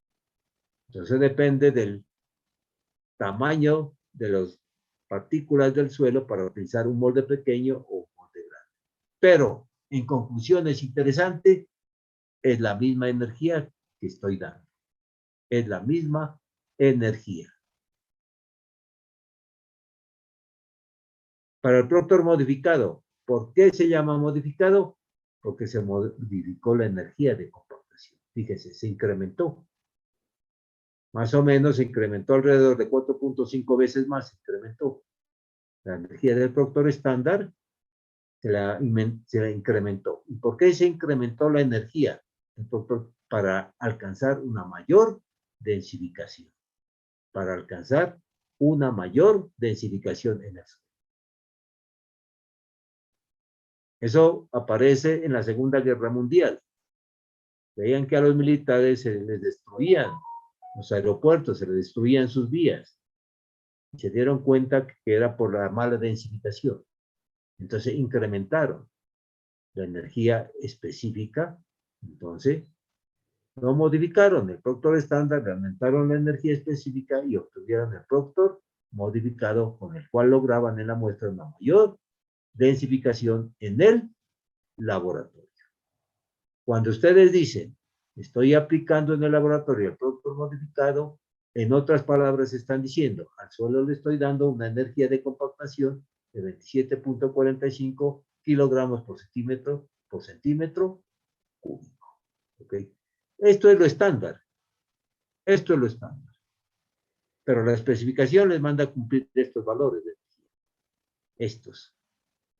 Entonces depende del tamaño de las partículas del suelo para utilizar un molde pequeño o un molde grande. Pero, en conclusión, es interesante, es la misma energía que estoy dando. Es la misma energía. Para el Proctor modificado, ¿por qué se llama modificado? Porque se modificó la energía de compactación. Fíjese, se incrementó. Más o menos se incrementó alrededor de 4.5 veces más, se incrementó. La energía del Proctor estándar se la incrementó. ¿Y por qué se incrementó la energía del Proctor? Para alcanzar una mayor densificación. Para alcanzar una mayor densificación en el suelo. Eso aparece en la Segunda Guerra Mundial. Veían que a los militares se les destruían los aeropuertos, se les destruían sus vías. Y se dieron cuenta que era por la mala densificación. Entonces incrementaron la energía específica. Entonces lo modificaron. El Proctor estándar, aumentaron la energía específica y obtuvieron el Proctor modificado, con el cual lograban en la muestra una mayor densificación en el laboratorio. Cuando ustedes dicen, estoy aplicando en el laboratorio el Proctor modificado, en otras palabras están diciendo, al suelo le estoy dando una energía de compactación de 27.45 kilogramos por centímetro cúbico. ¿Okay? Esto es lo estándar. Esto es lo estándar. Pero la especificación les manda a cumplir estos valores de energía. Estos.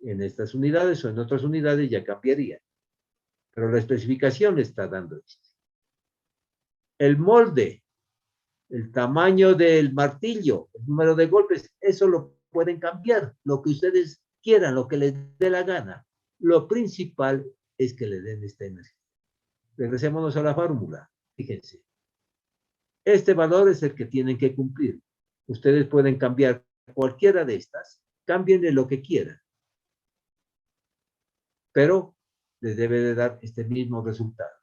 En estas unidades o en otras unidades ya cambiaría. Pero la especificación le está dando esto. El molde, el tamaño del martillo, el número de golpes, eso lo pueden cambiar, lo que ustedes quieran, lo que les dé la gana. Lo principal es que le den esta energía. Regresémonos a la fórmula, fíjense. Este valor es el que tienen que cumplir. Ustedes pueden cambiar cualquiera de estas, cámbienle lo que quieran. Pero les debe de dar este mismo resultado,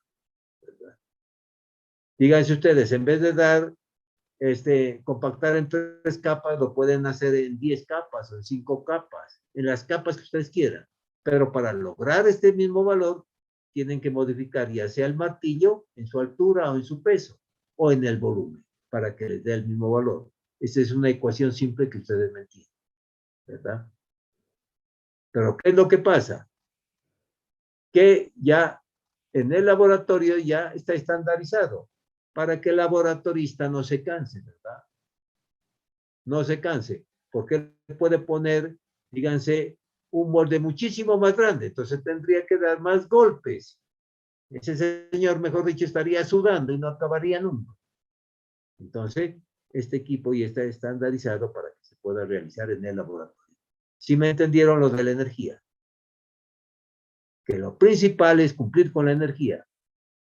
¿verdad? Díganse ustedes, en vez de dar compactar en 3 capas, lo pueden hacer en 10 capas o en 5 capas, en las capas que ustedes quieran. Pero para lograr este mismo valor, tienen que modificar ya sea el martillo en su altura o en su peso o en el volumen para que les dé el mismo valor. Esa es una ecuación simple que ustedes me entienden, ¿verdad? Pero ¿qué es lo que pasa? Que ya en el laboratorio ya está estandarizado para que el laboratorista no se canse, ¿verdad? No se canse, porque puede poner, díganse, un molde muchísimo más grande, entonces tendría que dar más golpes. Ese señor, mejor dicho, estaría sudando y no acabaría nunca. Entonces, este equipo ya está estandarizado para que se pueda realizar en el laboratorio. ¿Sí me entendieron lo de la energía? Que lo principal es cumplir con la energía.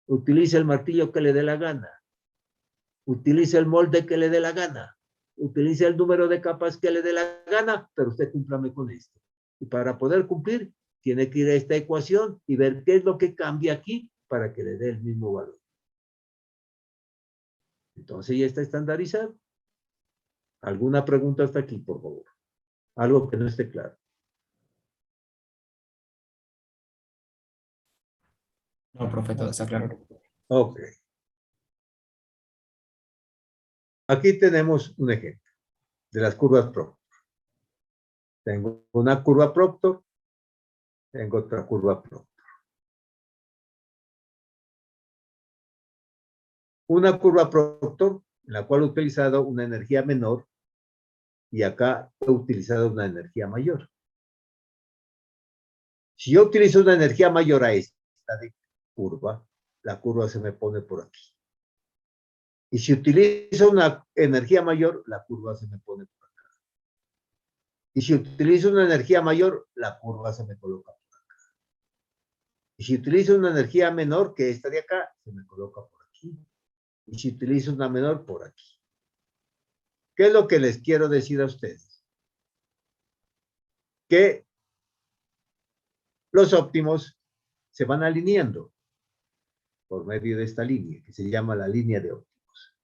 Utilice el martillo que le dé la gana. Utilice el molde que le dé la gana. Utilice el número de capas que le dé la gana, pero usted cúmplame con esto. Y para poder cumplir, tiene que ir a esta ecuación y ver qué es lo que cambia aquí para que le dé el mismo valor. Entonces ya está estandarizado. ¿Alguna pregunta hasta aquí, por favor? Algo que no esté claro. No, profe, todo está claro. Ok. Aquí tenemos un ejemplo de las curvas Proctor. Tengo una curva Proctor, tengo otra curva Proctor. Una curva Proctor en la cual he utilizado una energía menor y acá he utilizado una energía mayor. Si yo utilizo una energía mayor a esta de curva, la curva se me pone por aquí. Y si utilizo una energía mayor, la curva se me pone por acá. Y si utilizo una energía mayor, la curva se me coloca por acá. Y si utilizo una energía menor que esta de acá, se me coloca por aquí. Y si utilizo una menor, por aquí. ¿Qué es lo que les quiero decir a ustedes? Que los óptimos se van alineando por medio de esta línea, que se llama la línea de óptimos.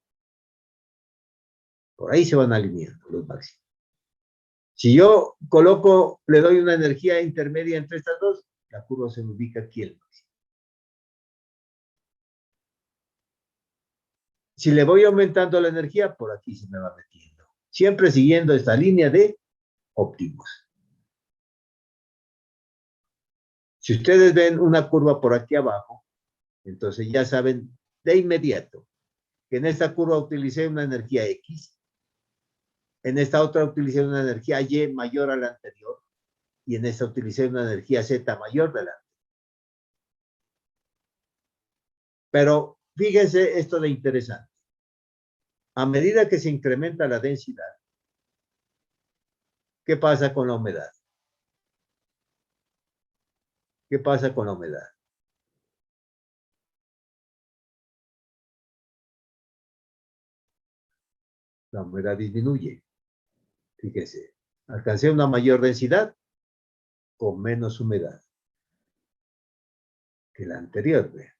Por ahí se van alineando los máximos. Si yo coloco, le doy una energía intermedia entre estas dos, la curva se ubica aquí el máximo. Si le voy aumentando la energía, por aquí se me va metiendo. Siempre siguiendo esta línea de óptimos. Si ustedes ven una curva por aquí abajo, entonces ya saben de inmediato que en esta curva utilicé una energía X, en esta otra utilicé una energía Y mayor a la anterior, y en esta utilicé una energía Z mayor de la anterior. Pero fíjense esto de interesante. A medida que se incrementa la densidad, ¿qué pasa con la humedad? ¿Qué pasa con la humedad? La humedad disminuye. Fíjese, alcancé una mayor densidad con menos humedad que la anterior. Vean.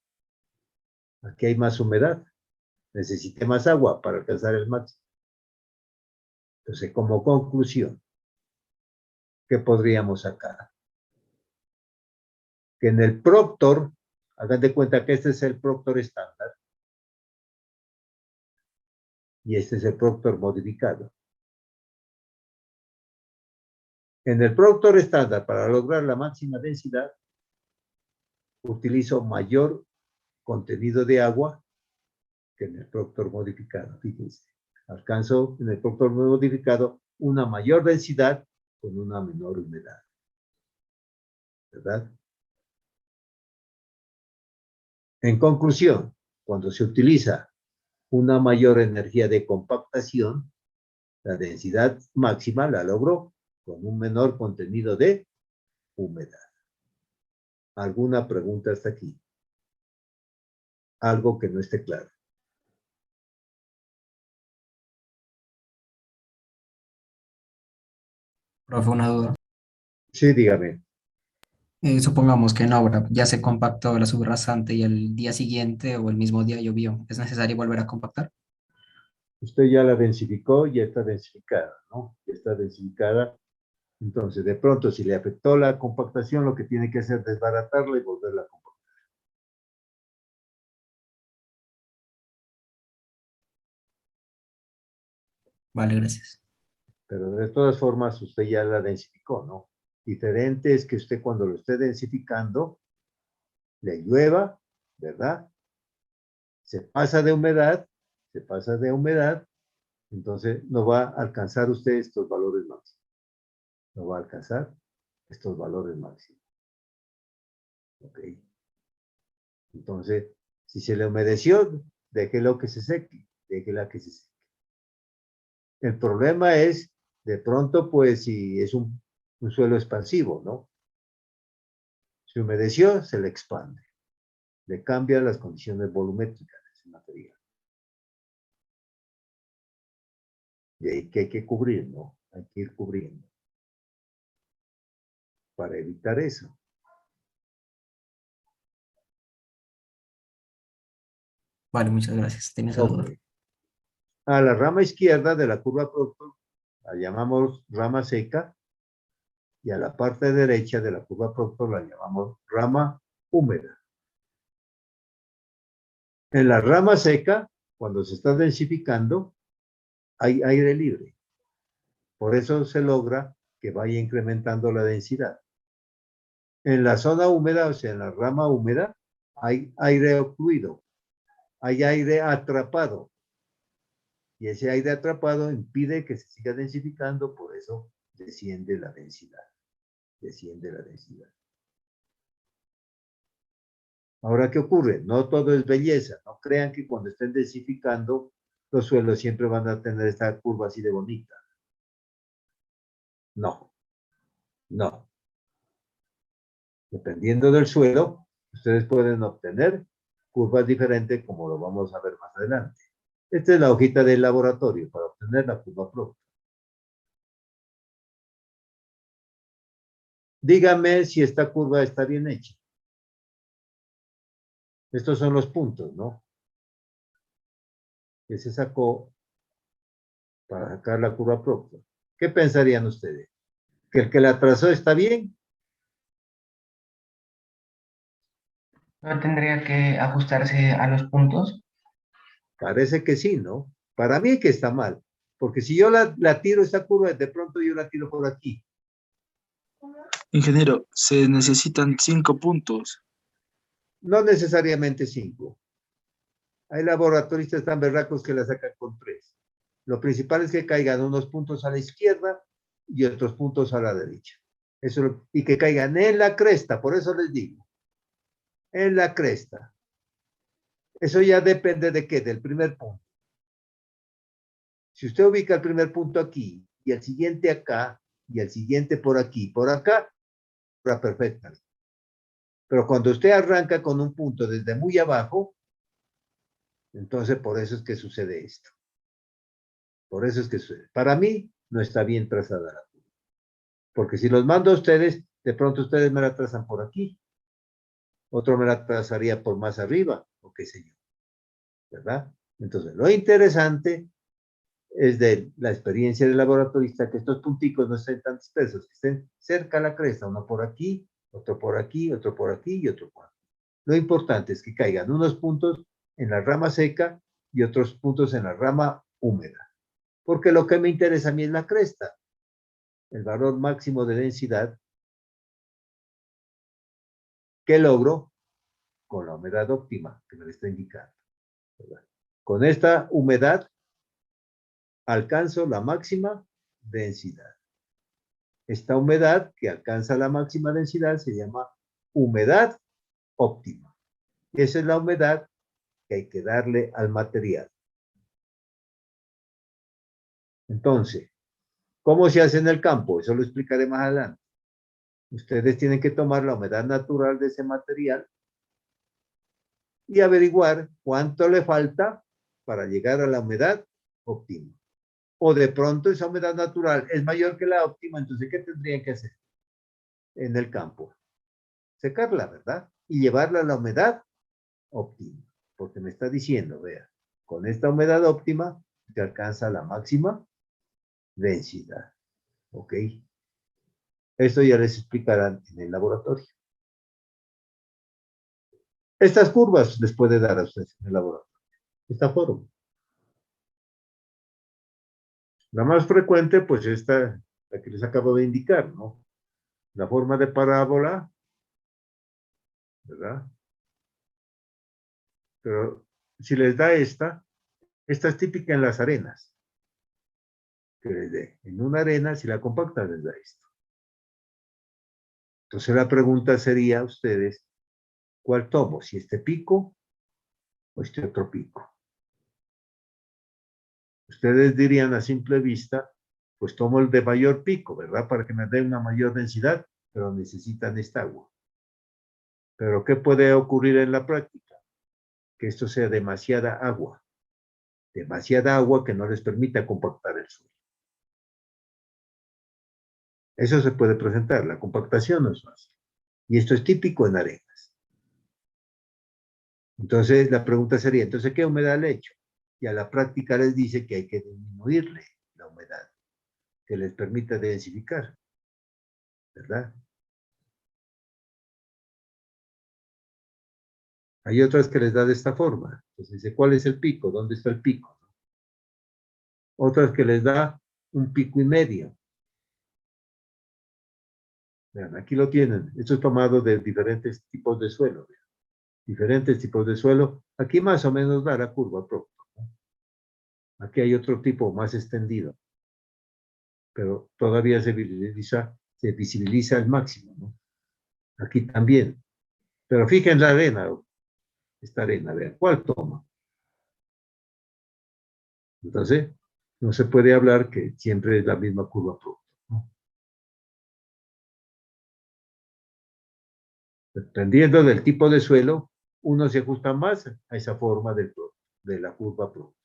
Aquí hay más humedad. Necesité más agua para alcanzar el máximo. Entonces, como conclusión, ¿qué podríamos sacar? Que en el Proctor, hagan de cuenta que este es el Proctor estándar y este es el Proctor modificado. En el Proctor estándar, para lograr la máxima densidad, utilizo mayor contenido de agua que en el Proctor modificado. Fíjense, alcanzo en el Proctor modificado una mayor densidad con una menor humedad. ¿Verdad? En conclusión, cuando se utiliza una mayor energía de compactación, la densidad máxima la logró con un menor contenido de humedad. ¿Alguna pregunta hasta aquí? Algo que no esté claro. Profe, una duda. Sí, dígame. Supongamos que en obra ya se compactó la subrasante y el día siguiente o el mismo día llovió. ¿Es necesario volver a compactar? Usted ya la densificó, ya está densificada, ¿no? Ya está densificada. Entonces, de pronto, si le afectó la compactación, lo que tiene que hacer es desbaratarla y volverla a compactar. Vale, gracias. Pero de todas formas usted ya la densificó, ¿no? Diferente es que usted cuando lo esté densificando, le llueva, ¿verdad? Se pasa de humedad, entonces no va a alcanzar usted estos valores máximos. No va a alcanzar estos valores máximos. ¿Ok? Entonces, si se le humedeció, déjelo que se seque, déjela que se seque. El problema es, de pronto, pues, si es un suelo expansivo, ¿no? Se humedeció, se le expande. Le cambian las condiciones volumétricas de ese material. Y ahí que hay que cubrir, ¿no? Hay que ir cubriendo para evitar eso. Vale, muchas gracias. Tenía esa duda. Ok. A la rama izquierda de la curva Proctor la llamamos rama seca y a la parte derecha de la curva Proctor la llamamos rama húmeda. En la rama seca, cuando se está densificando, hay aire libre. Por eso se logra que vaya incrementando la densidad. En la zona húmeda, o sea, en la rama húmeda, hay aire ocluido, hay aire atrapado. Y ese aire atrapado impide que se siga densificando, por eso desciende la densidad. Desciende la densidad. Ahora, ¿qué ocurre? No todo es belleza. No crean que cuando estén densificando, los suelos siempre van a tener esta curva así de bonita. No, no. Dependiendo del suelo, ustedes pueden obtener curvas diferentes, como lo vamos a ver más adelante. Esta es la hojita del laboratorio para obtener la curva propia. Dígame si esta curva está bien hecha. Estos son los puntos, ¿no? Que se sacó para sacar la curva propia. ¿Qué pensarían ustedes? ¿Que el que la trazó está bien? No tendría que ajustarse a los puntos. Parece que sí, ¿no? Para mí que está mal. Porque si yo la tiro esta curva, de pronto yo la tiro por aquí. Ingeniero, se necesitan 5 puntos. No necesariamente 5. Hay laboratoristas tan berracos que la sacan con 3. Lo principal es que caigan unos puntos a la izquierda y otros puntos a la derecha. Eso, y que caigan en la cresta, por eso les digo. En la cresta. Eso ya depende de qué, del primer punto. Si usted ubica el primer punto aquí y el siguiente acá y el siguiente por aquí, por acá, va perfecta. Pero cuando usted arranca con un punto desde muy abajo, entonces por eso es que sucede esto. Por eso es que sucede. Para mí no está bien trazada la curva. Porque si los mando a ustedes, de pronto ustedes me la trazan por aquí. Otro me la trazaría por más arriba, o qué sé yo. ¿Verdad? Entonces, lo interesante es de la experiencia del laboratorista que estos punticos no estén tan dispersos, que estén cerca a la cresta, uno por aquí, otro por aquí, otro por aquí y otro por aquí. Lo importante es que caigan unos puntos en la rama seca y otros puntos en la rama húmeda. Porque lo que me interesa a mí es la cresta, el valor máximo de densidad que logro con la humedad óptima que me lo está indicando. ¿Verdad? Con esta humedad alcanzo la máxima densidad. Esta humedad que alcanza la máxima densidad se llama humedad óptima. Esa es la humedad que hay que darle al material. Entonces, ¿cómo se hace en el campo? Eso lo explicaré más adelante. Ustedes tienen que tomar la humedad natural de ese material y averiguar cuánto le falta para llegar a la humedad óptima. O de pronto esa humedad natural es mayor que la óptima, entonces ¿qué tendrían que hacer en el campo? Secarla, ¿verdad? Y llevarla a la humedad óptima. Porque me está diciendo, vea, con esta humedad óptima se alcanza la máxima densidad. ¿Ok? Esto ya les explicarán en el laboratorio. Estas curvas les puede dar a ustedes en el laboratorio. Esta forma. La más frecuente, pues esta, la que les acabo de indicar, ¿no? La forma de parábola, ¿verdad? Pero si les da esta es típica en las arenas. Que les dé. En una arena, si la compacta, les da esto. Entonces la pregunta sería a ustedes, ¿cuál tomo? ¿Si este pico o este otro pico? Ustedes dirían a simple vista, pues tomo el de mayor pico, ¿verdad? Para que me dé una mayor densidad, pero necesitan esta agua. Pero ¿qué puede ocurrir en la práctica? Que esto sea demasiada agua que no les permita compactar el suelo. Eso se puede presentar, la compactación no es fácil. Y esto es típico en arenas. Entonces, la pregunta sería, ¿entonces qué humedad le echo? Y a la práctica les dice que hay que disminuirle la humedad, que les permita densificar, ¿verdad? Hay otras que les da de esta forma. Entonces dice, ¿cuál es el pico? ¿Dónde está el pico? Otras que les da un pico y medio. Vean, aquí lo tienen. Esto es tomado de diferentes tipos de suelo. Vean. Diferentes tipos de suelo. Aquí más o menos da la curva propia. Aquí hay otro tipo más extendido. Pero todavía se visibiliza al máximo, ¿no? Aquí también. Pero fíjense la arena. Esta arena, vean, ¿cuál toma? Entonces, no se puede hablar que siempre es la misma curva propia, ¿no? Dependiendo del tipo de suelo, uno se ajusta más a esa forma de la curva propia.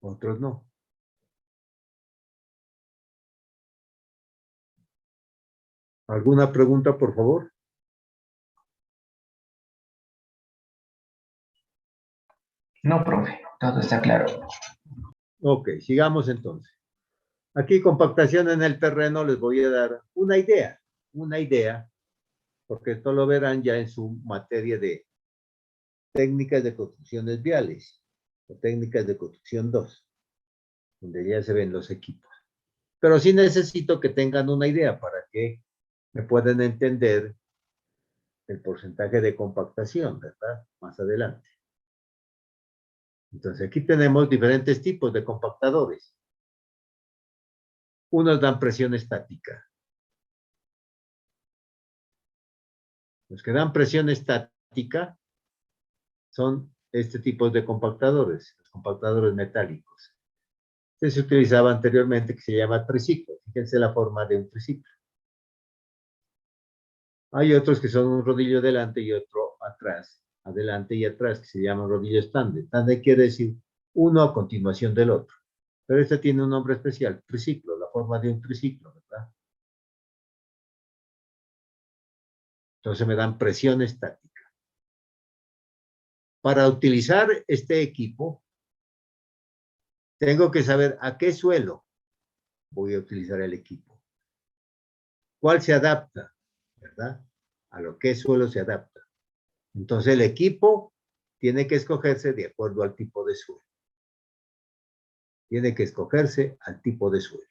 Otros no. ¿Alguna pregunta, por favor? No, profe, todo está claro. Ok, sigamos entonces. Aquí compactación en el terreno les voy a dar una idea, porque esto lo verán ya en su materia de técnicas de construcciones viales, o técnicas de construcción 2, donde ya se ven los equipos. Pero sí necesito que tengan una idea para que me puedan entender el porcentaje de compactación, ¿verdad? Más adelante. Entonces, aquí tenemos diferentes tipos de compactadores. Unos dan presión estática. Los que dan presión estática son este tipo de compactadores, los compactadores metálicos. Este se utilizaba anteriormente, que se llama triciclo. Fíjense la forma de un triciclo. Hay otros que son un rodillo delante y otro atrás, adelante y atrás, que se llaman rodillo estándar. Estándar quiere decir uno a continuación del otro. Pero este tiene un nombre especial, triciclo, la forma de un triciclo, ¿verdad? Entonces me dan presión estática. Para utilizar este equipo, tengo que saber a qué suelo voy a utilizar el equipo. ¿Cuál se adapta? ¿Verdad? A lo que suelo se adapta. Entonces el equipo tiene que escogerse de acuerdo al tipo de suelo. Tiene que escogerse al tipo de suelo.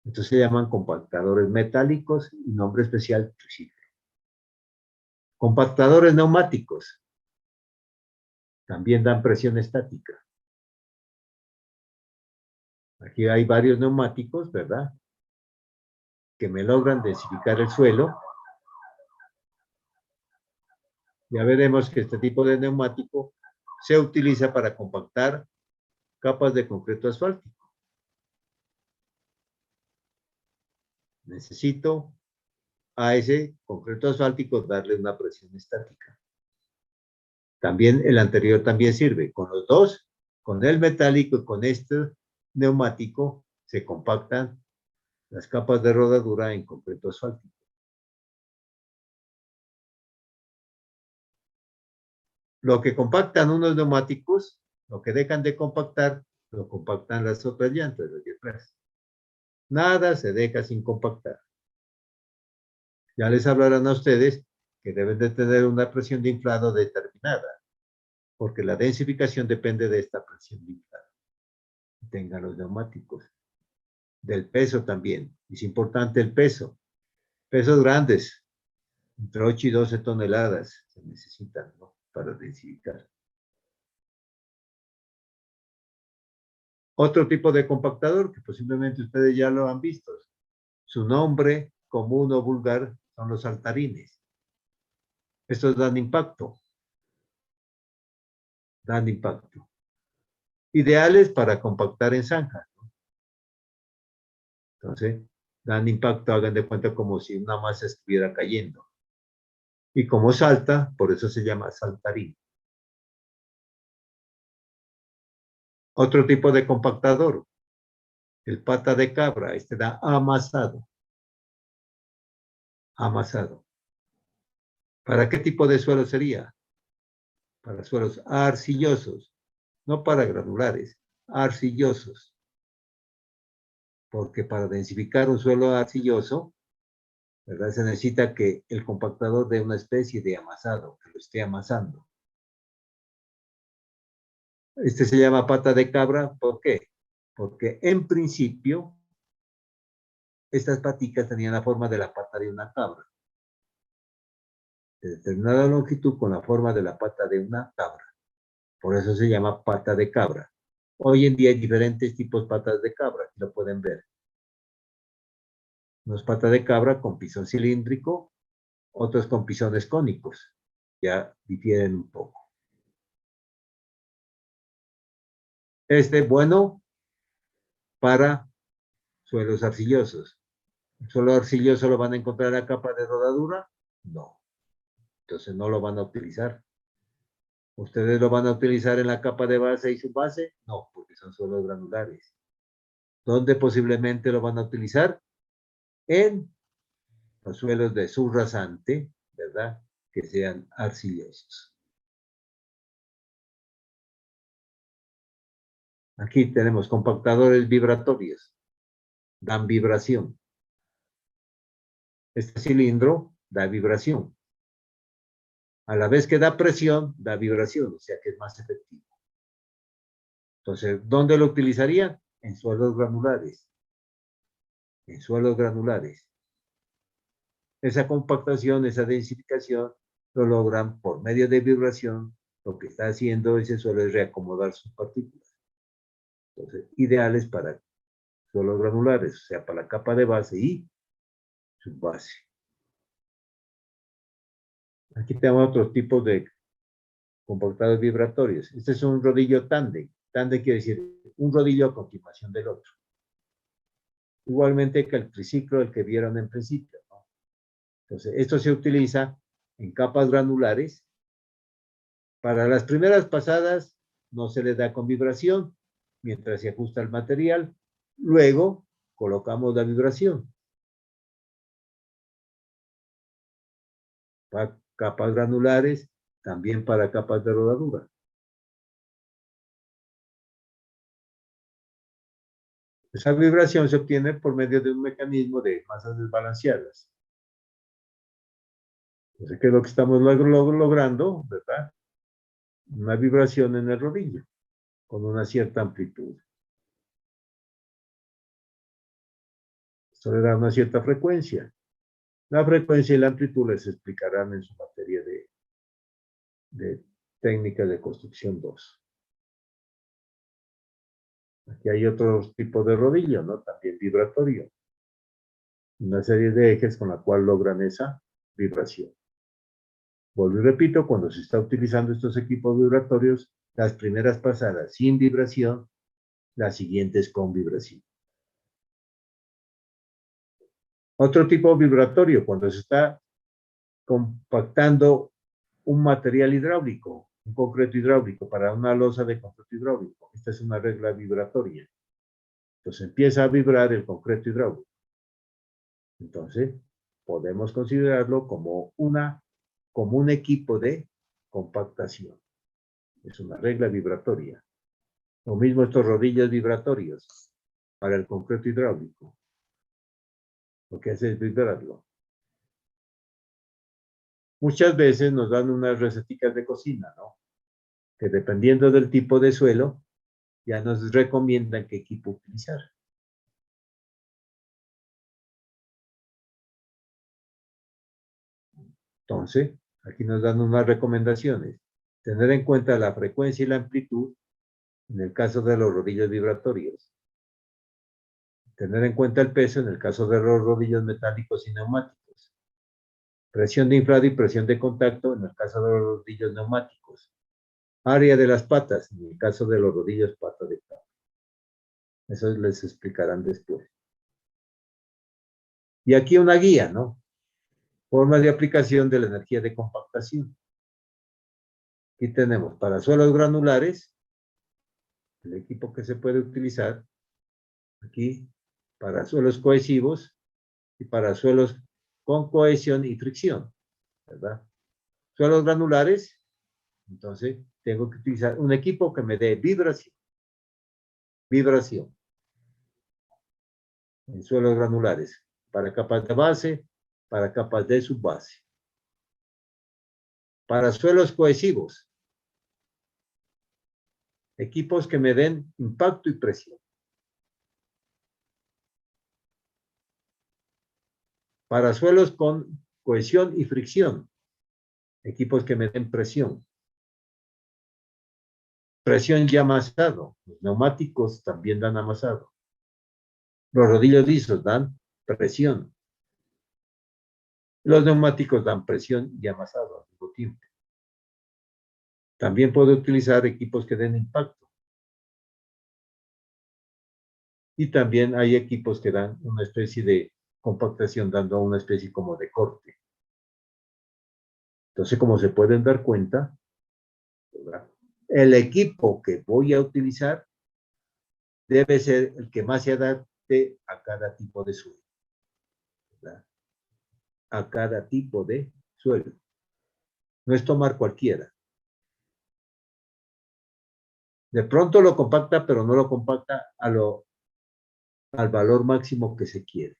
Entonces se llaman compactadores metálicos y nombre especial triciclo. Compactadores neumáticos también dan presión estática. Aquí hay varios neumáticos, ¿verdad? Que me logran densificar el suelo. Ya veremos que este tipo de neumático se utiliza para compactar capas de concreto asfáltico. Necesito a ese concreto asfáltico darle una presión estática. También el anterior también sirve. Con los dos, con el metálico y con este neumático, se compactan las capas de rodadura en concreto asfáltico. Lo que compactan unos neumáticos, lo que dejan de compactar, lo compactan las otras llantas de atrás. Nada se deja sin compactar. Ya les hablarán a ustedes que deben de tener una presión de inflado determinada, porque la densificación depende de esta presión de inflado. tengan los neumáticos. Del peso también. Es importante el peso. Pesos grandes, entre 8 y 12 toneladas se necesitan, ¿no?, para densificar. Otro tipo de compactador que posiblemente ustedes ya lo han visto. Su nombre común o vulgar son los saltarines. Estos dan impacto. Dan impacto. Ideales para compactar en zanja, ¿no? Entonces, dan impacto, hagan de cuenta como si una masa estuviera cayendo. Y como salta, por eso se llama saltarín. Otro tipo de compactador, el pata de cabra, este da amasado. Amasado. ¿Para qué tipo de suelo sería? Para suelos arcillosos, no para granulares, arcillosos. Porque para densificar un suelo arcilloso, ¿verdad?, se necesita que el compactador dé una especie de amasado, que lo esté amasando. Este se llama pata de cabra, ¿por qué? Porque en principio, estas paticas tenían la forma de la pata de una cabra. De determinada longitud con la forma de la pata de una cabra. Por eso se llama pata de cabra. Hoy en día hay diferentes tipos de patas de cabra, aquí lo pueden ver. Unos patas de cabra con pisón cilíndrico, otros con pisones cónicos. Ya difieren un poco. Este, bueno, para suelos arcillosos. ¿El suelo arcilloso lo van a encontrar en la capa de rodadura? No. Entonces no lo van a utilizar. ¿Ustedes lo van a utilizar en la capa de base y subbase? No, porque son suelos granulares. ¿Dónde posiblemente lo van a utilizar? En los suelos de subrasante, ¿verdad?, que sean arcillosos. Aquí tenemos compactadores vibratorios. Dan vibración. Este cilindro da vibración. A la vez que da presión, da vibración, o sea que es más efectivo. Entonces, ¿dónde lo utilizaría? En suelos granulares. En suelos granulares. Esa compactación, esa densificación, lo logran por medio de vibración. Lo que está haciendo ese suelo es reacomodar sus partículas. Entonces, ideales para suelos granulares, o sea, para la capa de base y subbase. Aquí tenemos otros tipos de compactadores vibratorios. Este es un rodillo tándem. Tándem quiere decir un rodillo a continuación del otro. Igualmente que el triciclo, el que vieron en principio, ¿no? Entonces, esto se utiliza en capas granulares. Para las primeras pasadas no se le da con vibración, mientras se ajusta el material. Luego colocamos la vibración. Para capas granulares, también para capas de rodadura. Esa vibración se obtiene por medio de un mecanismo de masas desbalanceadas. Entonces, ¿qué es lo que estamos logrando, verdad? Una vibración en el rodillo, con una cierta amplitud. Esto le da una cierta frecuencia. La frecuencia y la amplitud les explicarán en su materia de técnicas de construcción 2. Aquí hay otros tipos de rodillo, ¿no? También vibratorio. Una serie de ejes con la cual logran esa vibración. Vuelvo y repito, cuando se está utilizando estos equipos vibratorios, las primeras pasadas sin vibración, las siguientes con vibración. Otro tipo vibratorio, cuando se está compactando un material hidráulico, un concreto hidráulico para una losa de concreto hidráulico. Esta es una regla vibratoria. Entonces empieza a vibrar el concreto hidráulico. Entonces podemos considerarlo como un equipo de compactación. Es una regla vibratoria. Lo mismo estos rodillos vibratorios para el concreto hidráulico. Lo que hace es vibrarlo. Muchas veces nos dan unas receticas de cocina, ¿no? Que dependiendo del tipo de suelo, ya nos recomiendan qué equipo utilizar. Entonces, aquí nos dan unas recomendaciones. Tener en cuenta la frecuencia y la amplitud en el caso de los rodillos vibratorios. Tener en cuenta el peso en el caso de los rodillos metálicos y neumáticos. Presión de inflado y presión de contacto en el caso de los rodillos neumáticos. Área de las patas en el caso de los rodillos pata de cabra. Eso les explicarán después. Y aquí una guía, ¿no? Formas de aplicación de la energía de compactación. Aquí tenemos para suelos granulares, el equipo que se puede utilizar. Aquí, para suelos cohesivos y para suelos con cohesión y fricción, ¿verdad? Suelos granulares, entonces tengo que utilizar un equipo que me dé vibración. Vibración. En suelos granulares, para capas de base, para capas de subbase. Para suelos cohesivos, equipos que me den impacto y presión. Para suelos con cohesión y fricción, equipos que me den presión. Presión y amasado. Los neumáticos también dan amasado. Los rodillos lisos dan presión. Los neumáticos dan presión y amasado al mismo tiempo. También puedo utilizar equipos que den impacto. Y también hay equipos que dan una especie de compactación, dando una especie como de corte. Entonces, como se pueden dar cuenta, ¿verdad? El equipo que voy a utilizar debe ser el que más se adapte a cada tipo de suelo, ¿verdad? A cada tipo de suelo. No es tomar cualquiera. De pronto lo compacta, pero no lo compacta al valor máximo que se quiere.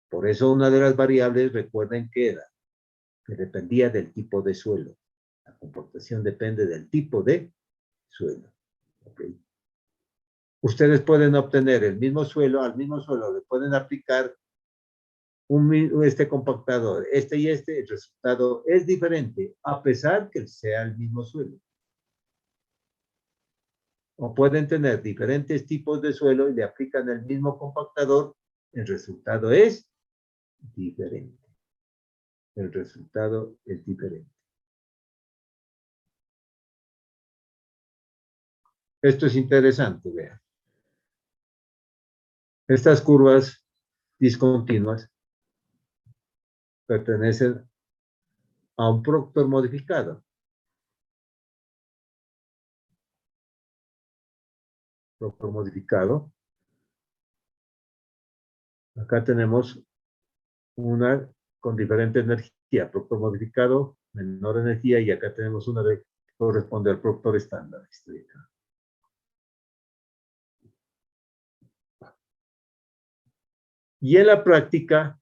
Por eso una de las variables, recuerden que era, que dependía del tipo de suelo. La compactación depende del tipo de suelo. ¿Okay? Ustedes pueden obtener el mismo suelo, al mismo suelo le pueden aplicar este compactador, este y este, el resultado es diferente, a pesar que sea el mismo suelo. O pueden tener diferentes tipos de suelo y le aplican el mismo compactador, el resultado es diferente. El resultado es diferente. Esto es interesante, vean. Estas curvas discontinuas pertenecen a un Proctor modificado. Proctor modificado. Acá tenemos una con diferente energía. Proctor modificado, menor energía, y acá tenemos una que corresponde al Proctor estándar. Y en la práctica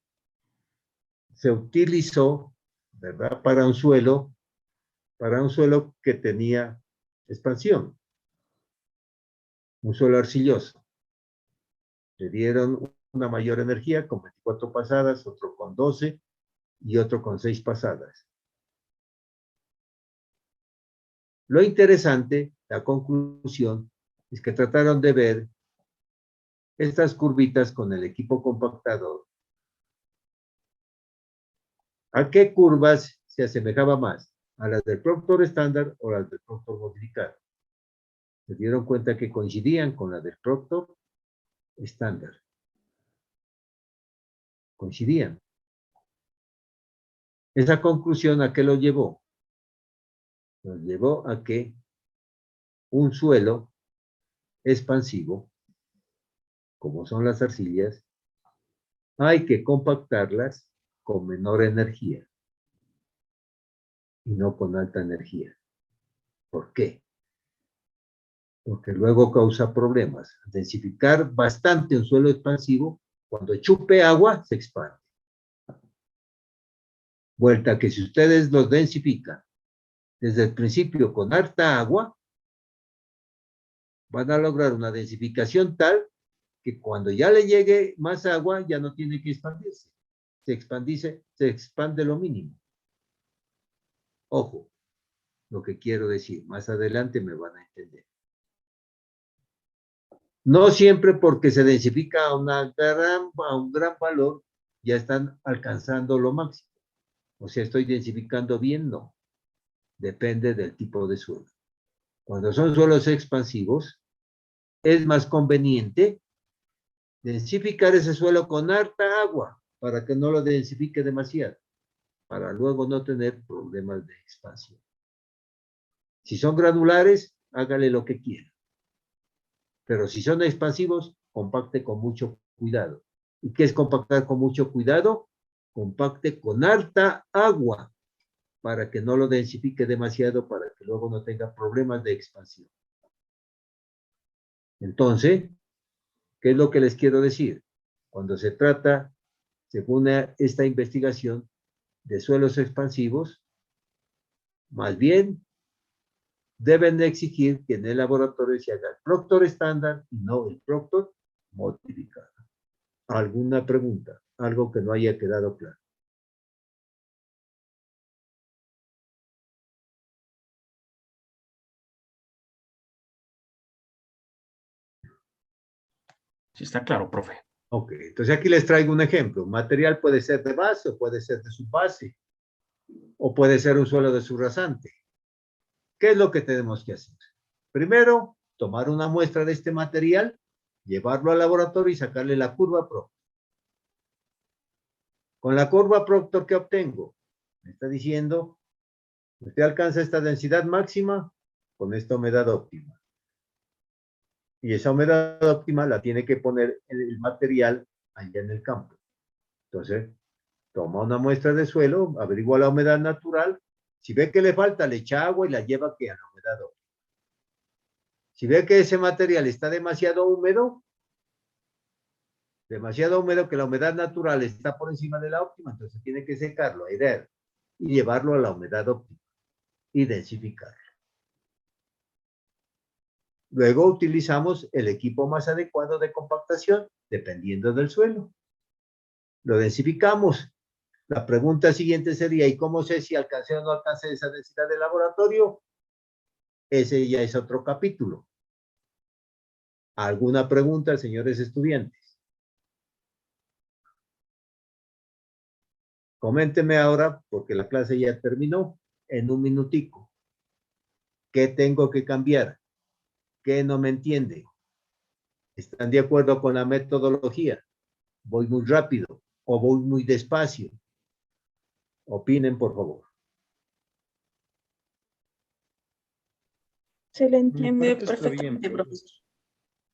se utilizó, ¿verdad? Para un suelo que tenía expansión. Un suelo arcilloso. Le dieron una mayor energía con 24 pasadas, otro con 12 y otro con 6 pasadas. Lo interesante, la conclusión, es que trataron de ver estas curvitas con el equipo compactador. ¿A qué curvas se asemejaba más? ¿A las del Proctor estándar o las del Proctor modificado? Se dieron cuenta que coincidían con las del Proctor estándar. Coincidían. Esa conclusión, ¿a qué lo llevó? Nos llevó a que un suelo expansivo, como son las arcillas, hay que compactarlas con menor energía y no con alta energía. ¿Por qué? Porque luego causa problemas. Densificar bastante un suelo expansivo, cuando chupe agua, se expande. Vuelta que si ustedes los densifican desde el principio con harta agua, van a lograr una densificación tal que cuando ya le llegue más agua, ya no tiene que expandirse. Se expande lo mínimo. Ojo, lo que quiero decir, más adelante me van a entender. No siempre porque se densifica a un gran valor, ya están alcanzando lo máximo. O sea, estoy densificando bien, no. Depende del tipo de suelo. Cuando son suelos expansivos, es más conveniente densificar ese suelo con harta agua para que no lo densifique demasiado, para luego no tener problemas de expansión. Si son granulares, hágale lo que quiera. Pero si son expansivos, compacte con mucho cuidado. ¿Y qué es compactar con mucho cuidado? Compacte con harta agua para que no lo densifique demasiado, para que luego no tenga problemas de expansión. Entonces, ¿qué es lo que les quiero decir? Cuando se trata, según esta investigación, de suelos expansivos, más bien deben de exigir que en el laboratorio se haga el Proctor estándar y no el Proctor modificado. ¿Alguna pregunta? Algo que no haya quedado claro. Sí, está claro, profe. Ok, entonces aquí les traigo un ejemplo. Material puede ser de base o puede ser de subbase o puede ser un suelo de subrasante. ¿Qué es lo que tenemos que hacer? Primero, tomar una muestra de este material, llevarlo al laboratorio y sacarle la curva Proctor. Con la curva Proctor, ¿qué obtengo? Me está diciendo, usted alcanza esta densidad máxima con esta humedad óptima. Y esa humedad óptima la tiene que poner en el material allá en el campo. Entonces, toma una muestra de suelo, averigua la humedad natural. Si ve que le falta, le echa agua y la lleva a la humedad óptima. Si ve que ese material está demasiado húmedo que la humedad natural está por encima de la óptima, entonces tiene que secarlo, airear y llevarlo a la humedad óptima y densificarlo. Luego utilizamos el equipo más adecuado de compactación, dependiendo del suelo. Lo densificamos. La pregunta siguiente sería, ¿y cómo sé si alcancé o no alcancé esa densidad de laboratorio? Ese ya es otro capítulo. ¿Alguna pregunta, señores estudiantes? Coméntenme ahora, porque la clase ya terminó, en un minutico. ¿Qué tengo que cambiar? ¿Qué no me entiende? ¿Están de acuerdo con la metodología? ¿Voy muy rápido o voy muy despacio? Opinen, por favor. Se le Mi entiende parte está perfectamente, bien, profesor.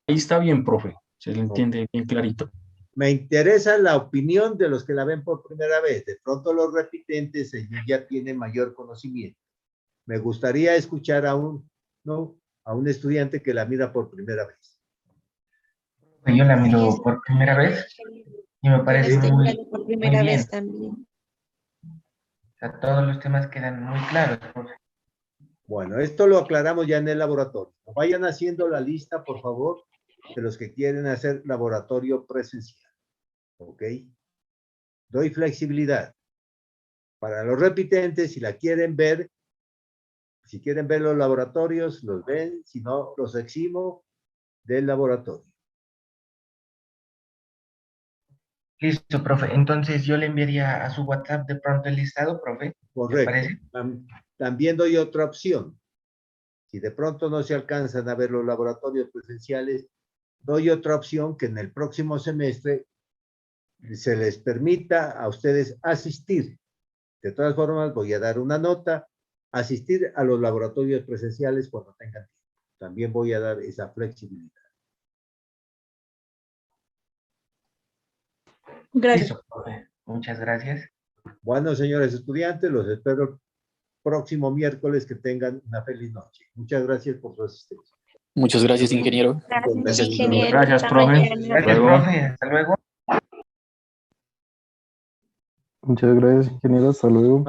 Ahí está bien, profe. Se le entiende bien clarito. Me interesa la opinión de los que la ven por primera vez. De pronto los repitentes ya tienen mayor conocimiento. Me gustaría escuchar a un estudiante que la mira por primera vez. Yo la Sí, miro está por primera vez y me Yo la parece estoy muy, mirando por muy primera bien. vez también. O sea, todos los temas quedan muy claros, profe. Bueno, esto lo aclaramos ya en el laboratorio. Vayan haciendo la lista, por favor, de los que quieren hacer laboratorio presencial. ¿Ok? Doy flexibilidad. Para los repitentes, si la quieren ver, si quieren ver los laboratorios, los ven, si no, los eximo del laboratorio. Listo, profe. Entonces yo le enviaría a su WhatsApp de pronto el listado, profe. ¿Le Correcto. parece? También doy otra opción. Si de pronto no se alcanzan a ver los laboratorios presenciales, doy otra opción que en el próximo semestre se les permita a ustedes asistir. De todas formas, voy a dar una nota, asistir a los laboratorios presenciales cuando tengan tiempo. También voy a dar esa flexibilidad. Gracias. Listo, profe. Muchas gracias. Bueno, señores estudiantes, los espero el próximo miércoles. Que tengan una feliz noche. Muchas gracias por su asistencia. Muchas gracias, ingeniero. Gracias, Gracias, ingeniero. gracias, Hasta profe. mañana. Gracias, Luego. profe. Hasta luego. Muchas gracias, ingeniero. Hasta luego.